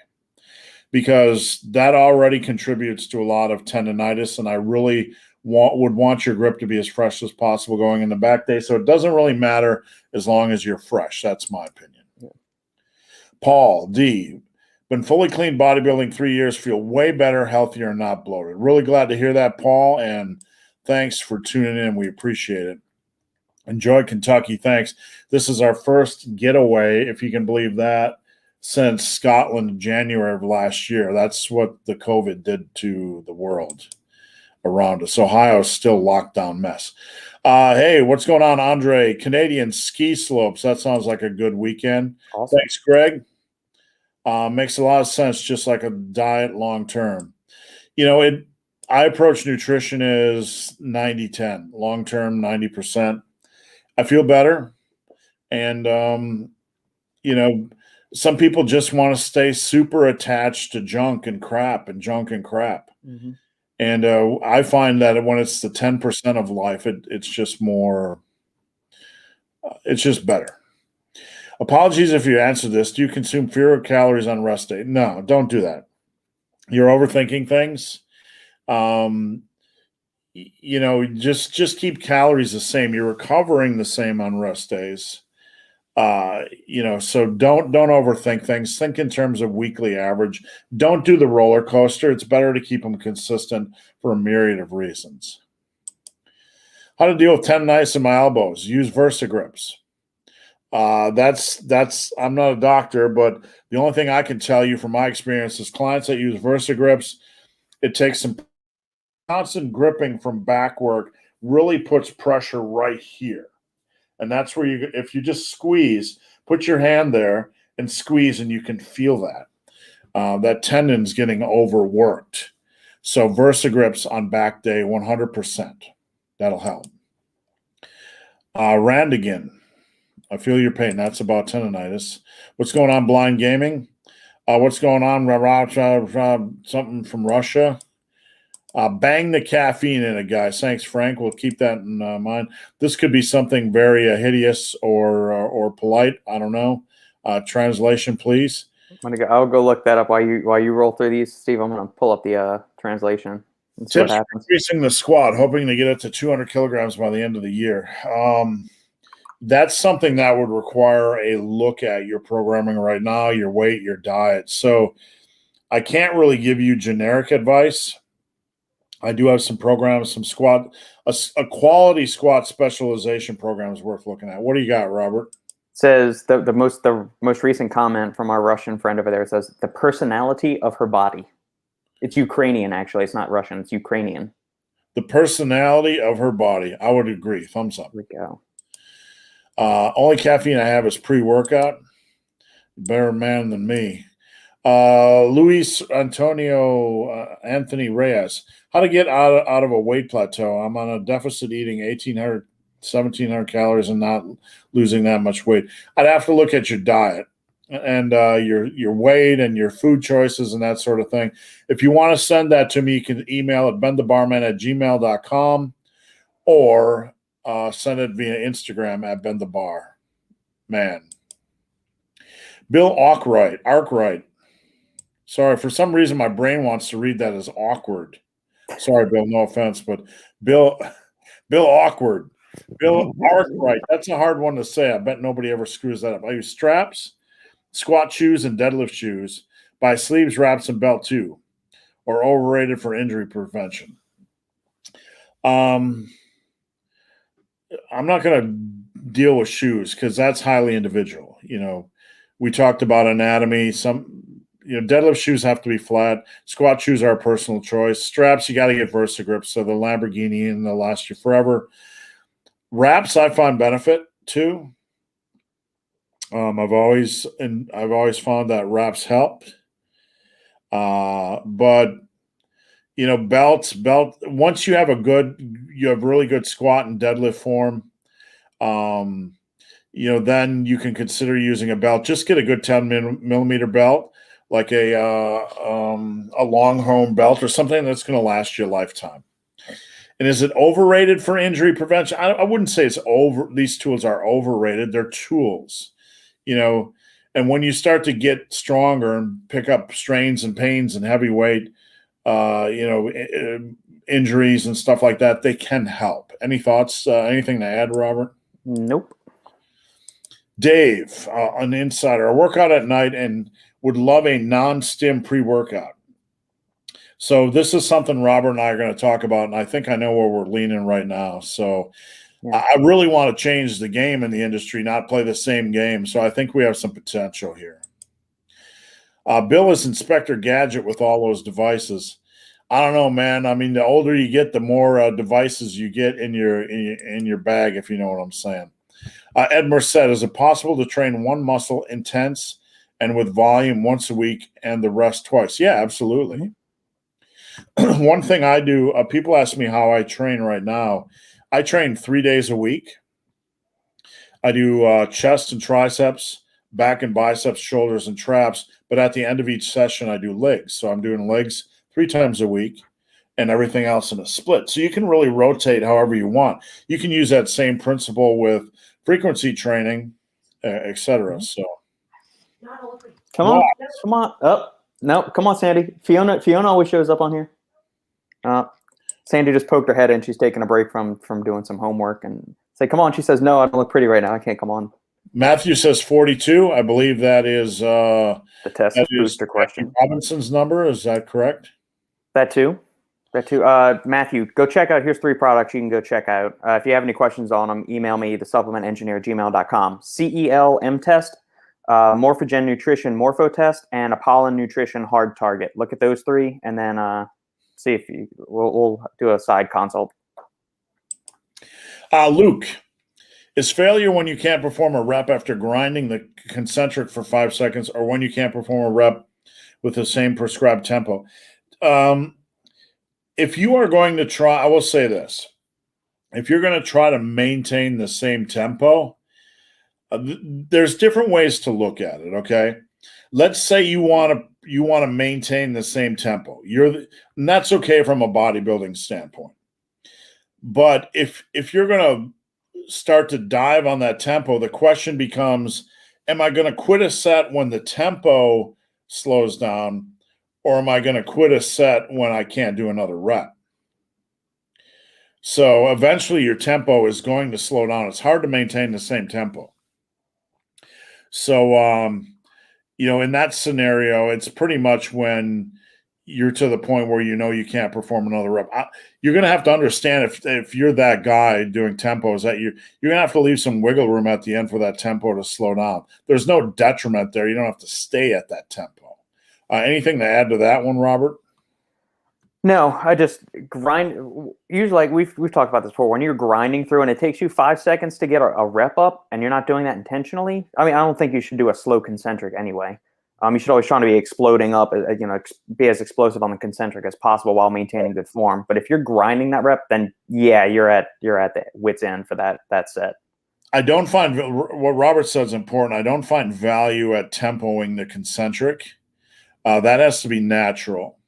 Because that already contributes to a lot of tendonitis, and I really would want your grip to be as fresh as possible going in the back day. So it doesn't really matter as long as you're fresh. That's my opinion. Yeah. Paul D. Been fully clean bodybuilding 3 years, feel way better, healthier, and not bloated. Really glad to hear that, Paul, and thanks for tuning in. We appreciate it. Enjoy Kentucky. Thanks. This is our first getaway, if you can believe that, since Scotland in January of last year. That's what the COVID did to the world around us. Ohio's still lockdown mess. Hey, what's going on, Andre? Canadian ski slopes. That sounds like a good weekend. Awesome. Thanks, Greg. Makes a lot of sense, just like a diet long term. I approach nutrition as 90-10. Long term, 90%. I feel better. And, some people just want to stay super attached to junk and crap. Mm-hmm. And I find that when it's the 10% of life, it's just more, it's just better. Apologies if you answered this. Do you consume fewer calories on rest day? No, don't do that. You're overthinking things. Just keep calories the same. You're recovering the same on rest days. So don't overthink things. Think in terms of weekly average. Don't do the roller coaster. It's better to keep them consistent for a myriad of reasons. How to deal with tendonitis in my elbows? Use Versagrips. I'm not a doctor, but the only thing I can tell you from my experience is clients that use Versagrips, it takes some constant gripping from back work, really puts pressure right here. And that's where if you just squeeze, put your hand there and squeeze, and you can feel that. That tendon's getting overworked. So Versagrips on back day, 100%. That'll help. Randigan. I feel your pain. That's about tendonitis. What's going on, Blind Gaming? What's going on, something from Russia? Bang the caffeine in it, guys. Thanks, Frank. We'll keep that in mind. This could be something very hideous or polite. I don't know. Translation, please. I'll go look that up while you roll through these, Steve. I'm going to pull up the translation. Tips for increasing the squat, hoping to get it to 200 kilograms by the end of the year. That's something that would require a look at your programming right now, your weight, your diet. So I can't really give you generic advice. I do have some programs, some a quality squat specialization program is worth looking at. What do you got, Robert? It says the most recent comment from our Russian friend over there says the personality of her body. It's Ukrainian, actually. It's not Russian. It's Ukrainian. The personality of her body. I would agree. Thumbs up. Here we go. Only caffeine I have is pre-workout. Better man than me. Luis Antonio Anthony Reyes. How to get out of a weight plateau? I'm on a deficit eating 1,800, 1,700 calories and not losing that much weight. I'd have to look at your diet and your weight and your food choices and that sort of thing. If you want to send that to me, you can email at benthebarman@gmail.com or send it via Instagram at benthebarman. Bill Arkwright. Sorry, for some reason my brain wants to read that as awkward. Sorry, Bill, no offense, but Bill Awkward. Bill Arkwright. That's a hard one to say. I bet nobody ever screws that up. I use straps, squat shoes, and deadlift shoes. Buy sleeves, wraps, and belt too. Or overrated for injury prevention. I'm not going to deal with shoes because that's highly individual. We talked about anatomy. Deadlift shoes have to be flat. Squat shoes are a personal choice. Straps, you got to get Versagrips, so the Lamborghini, and they'll last you forever. Wraps, I find benefit too. I've always found that wraps help. But belt. Once you have really good squat and deadlift form, then you can consider using a belt. Just get a good 10 millimeter belt, like a long home belt or something that's going to last you a lifetime. And is it overrated for injury prevention? I wouldn't say it's over. These tools are overrated. They're tools, and when you start to get stronger and pick up strains and pains and heavy weight, injuries and stuff like that, they can help. Any thoughts? Anything to add, Robert? Nope. Dave, an insider. I work out at night and would love a non-stim pre-workout. So this is something Robert and I are going to talk about, and I think I know where we're leaning right now. So yeah. I really want to change the game in the industry, not play the same game. So I think we have some potential here. Bill is Inspector Gadget with all those devices. I don't know, man. I mean, the older you get, the more devices you get in your bag, if you know what I'm saying. Ed Merced, is it possible to train one muscle intense and with volume once a week and the rest twice? Yeah, absolutely. One thing I do, people ask me how I train right now. I train 3 days a week. I do chest and triceps, back and biceps, shoulders and traps. But at the end of each session, I do legs. So I'm doing legs 3 times a week. and everything else in a split. So you can really rotate however you want. You can use that same principle with frequency training, etc. So Come on, come on. Oh, no, come on, Sandy. Fiona always shows up on here. Sandy just poked her head in. She's taking a break from doing some homework and say, come on. She says, no, I don't look pretty right now. I can't come on. Matthew says 42. I believe that is the test booster question. Robinson's number. Is that correct? That too. Matthew, go check out. Here's 3 products you can go check out. If you have any questions on them, email me, thesupplementengineer@gmail.com. CEL test, Morphogen Nutrition Morpho Test, and Apollon Nutrition Hard Target. Look at those 3, and then see if we'll do a side consult. Luke, is failure when you can't perform a rep after grinding the concentric for 5 seconds, or when you can't perform a rep with the same prescribed tempo? If you are going to try, I will say this. If you're going to try to maintain the same tempo, there's different ways to look at it, okay? Let's say you want to maintain the same tempo. And that's okay from a bodybuilding standpoint. But if you're going to start to dive on that tempo, the question becomes, am I going to quit a set when the tempo slows down, or am I going to quit a set when I can't do another rep? So eventually your tempo is going to slow down. It's hard to maintain the same tempo. So, in that scenario, it's pretty much when you're to the point where you can't perform another rep. You're going to have to understand if you're that guy doing tempos, that you're going to have to leave some wiggle room at the end for that tempo to slow down. There's no detriment there. You don't have to stay at that tempo. Anything to add to that one, Robert? No, I just grind. Usually, like we've talked about this before. When you're grinding through and it takes you 5 seconds to get a rep up, and you're not doing that intentionally. I mean, I don't think you should do a slow concentric anyway. You should always try to be exploding up. Be as explosive on the concentric as possible while maintaining good form. But if you're grinding that rep, then yeah, you're at the wit's end for that set. I don't find what Robert says important. I don't find value at tempoing the concentric. That has to be natural.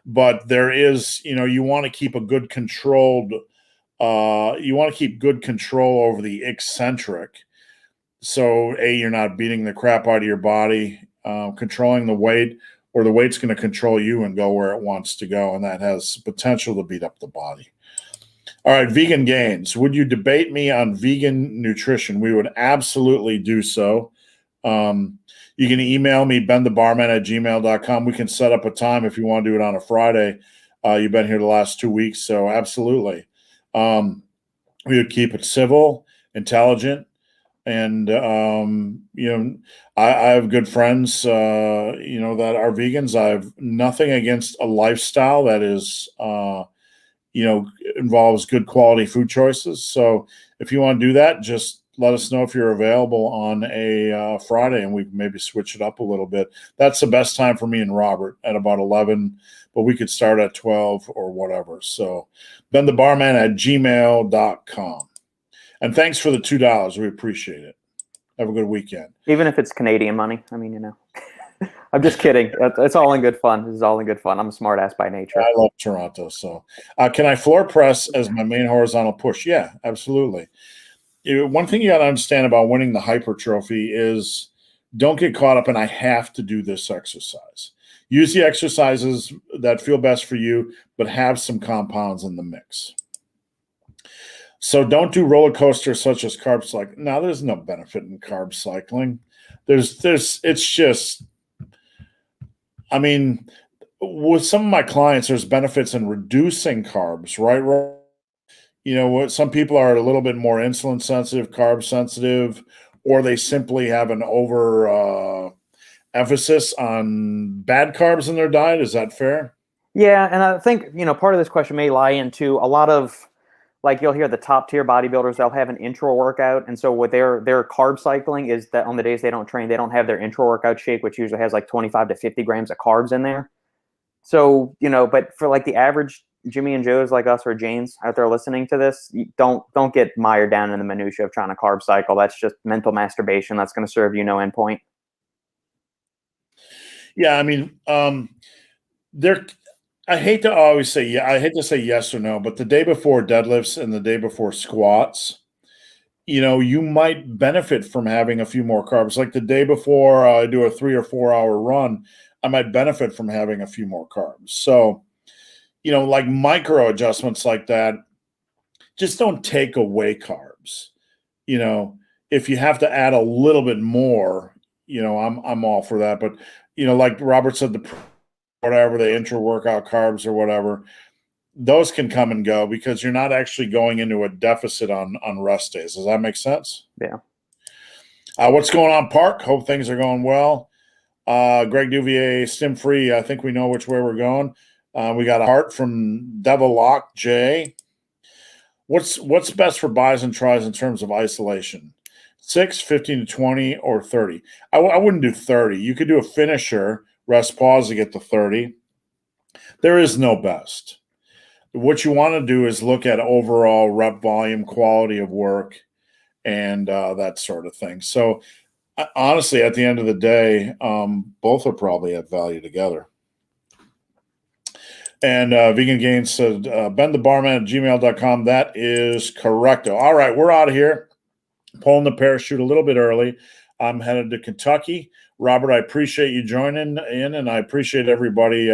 But there is, you want to keep a good controlled, you want to keep good control over the eccentric. So you're not beating the crap out of your body, controlling the weight, or the weight's going to control you and go where it wants to go. And that has potential to beat up the body. All right, vegan gains. Would you debate me on vegan nutrition? We would absolutely do so. You can email me, benthebarman@gmail.com. We can set up a time if you want to do it on a Friday. You've been here the last 2 weeks, so absolutely. We would keep it civil, intelligent, and I have good friends, that are vegans. I have nothing against a lifestyle that is, involves good quality food choices. So if you want to do that, just let us know if you're available on a Friday, and we can maybe switch it up a little bit. That's the best time for me and Robert, at about 11, but we could start at 12 or whatever. So benthebarman@gmail.com. And thanks for the $2. We appreciate it. Have a good weekend. Even if it's Canadian money. I mean, I'm just kidding. It's all in good fun. This is all in good fun. I'm a smart ass by nature. I love Toronto. So can I floor press as my main horizontal push? Yeah, absolutely. One thing you got to understand about winning the hypertrophy is don't get caught up in I have to do this exercise. Use the exercises that feel best for you, but have some compounds in the mix. So don't do roller coasters such as carb cycling. Now, there's no benefit in carb cycling. It's just, I mean, with some of my clients, there's benefits in reducing carbs, right? Some people are a little bit more insulin sensitive, carb sensitive, or they simply have an over emphasis on bad carbs in their diet. Is that fair? Yeah, and I think part of this question may lie into a lot of, like, you'll hear the top tier bodybuilders, they'll have an intro workout, and so what their carb cycling is that on the days they don't train, they don't have their intro workout shake, which usually has like 25 to 50 grams of carbs in there. So but for like the average Jimmy and Joes like us or Janes out there listening to this, don't get mired down in the minutia of trying to carb cycle. That's just mental masturbation. That's going to serve you no endpoint. Yeah, I mean, I hate to always say yeah. I hate to say yes or no, but the day before deadlifts and the day before squats, you might benefit from having a few more carbs. Like the day before I do a 3 or 4 hour run, I might benefit from having a few more carbs. So, like micro adjustments like that, just don't take away carbs. You know, if you have to add a little bit more, I'm all for that. But like Robert said, the intra workout carbs or whatever, those can come and go because you're not actually going into a deficit on rest days. Does that make sense? Yeah. What's going on, Park? Hope things are going well. Greg Duvier, Stim Free. I think we know which way we're going. We got a heart from Devil Lock J. What's best for buys and tries in terms of isolation? 6, 15 to 20, or 30? I wouldn't do 30. You could do a finisher, rest pause to get to 30. There is no best. What you want to do is look at overall rep volume, quality of work, and that sort of thing. So honestly, at the end of the day, both are probably at value together. And Vegan Gains said, benthebarman@gmail.com. That is correcto. All right, we're out of here. Pulling the parachute a little bit early. I'm headed to Kentucky. Robert, I appreciate you joining in, and I appreciate everybody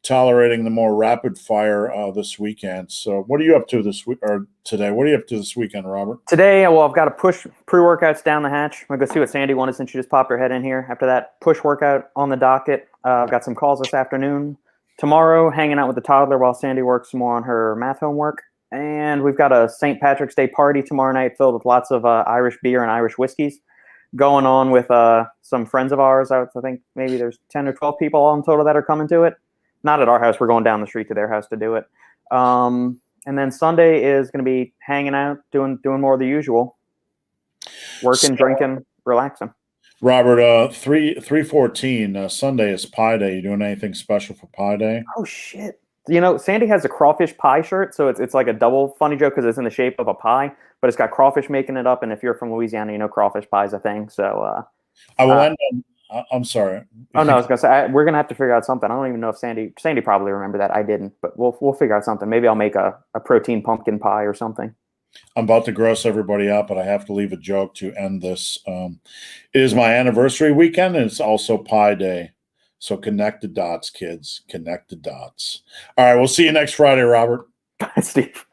tolerating the more rapid fire this weekend. So what are you up to this week or today? What are you up to this weekend, Robert? Today, well, I've got to push pre-workouts down the hatch. I'm going to go see what Sandy wanted since she just popped her head in here. After that, push workout on the docket. I've got some calls this afternoon. Tomorrow, hanging out with the toddler while Sandy works more on her math homework. And we've got a St. Patrick's Day party tomorrow night filled with lots of Irish beer and Irish whiskeys going on with some friends of ours. I think maybe there's 10 or 12 people all in total that are coming to it. Not at our house. We're going down the street to their house to do it. And then Sunday is going to be hanging out, doing more of the usual. Working, drinking, relaxing. Robert, 3/14, Sunday is Pie Day. You doing anything special for Pie Day? Oh, shit. Sandy has a crawfish pie shirt, so it's like a double funny joke because it's in the shape of a pie, but it's got crawfish making it up, and if you're from Louisiana, crawfish pie is a thing. So I will end on. I'm sorry. Oh no, I was gonna say we're gonna have to figure out something. I don't even know if Sandy probably remember that. I didn't, but we'll figure out something. Maybe I'll make a protein pumpkin pie or something. I'm about to gross everybody out, but I have to leave a joke to end this. It is my anniversary weekend, and it's also Pie Day. So connect the dots, kids. Connect the dots. All right, we'll see you next Friday, Robert. Bye, Steve.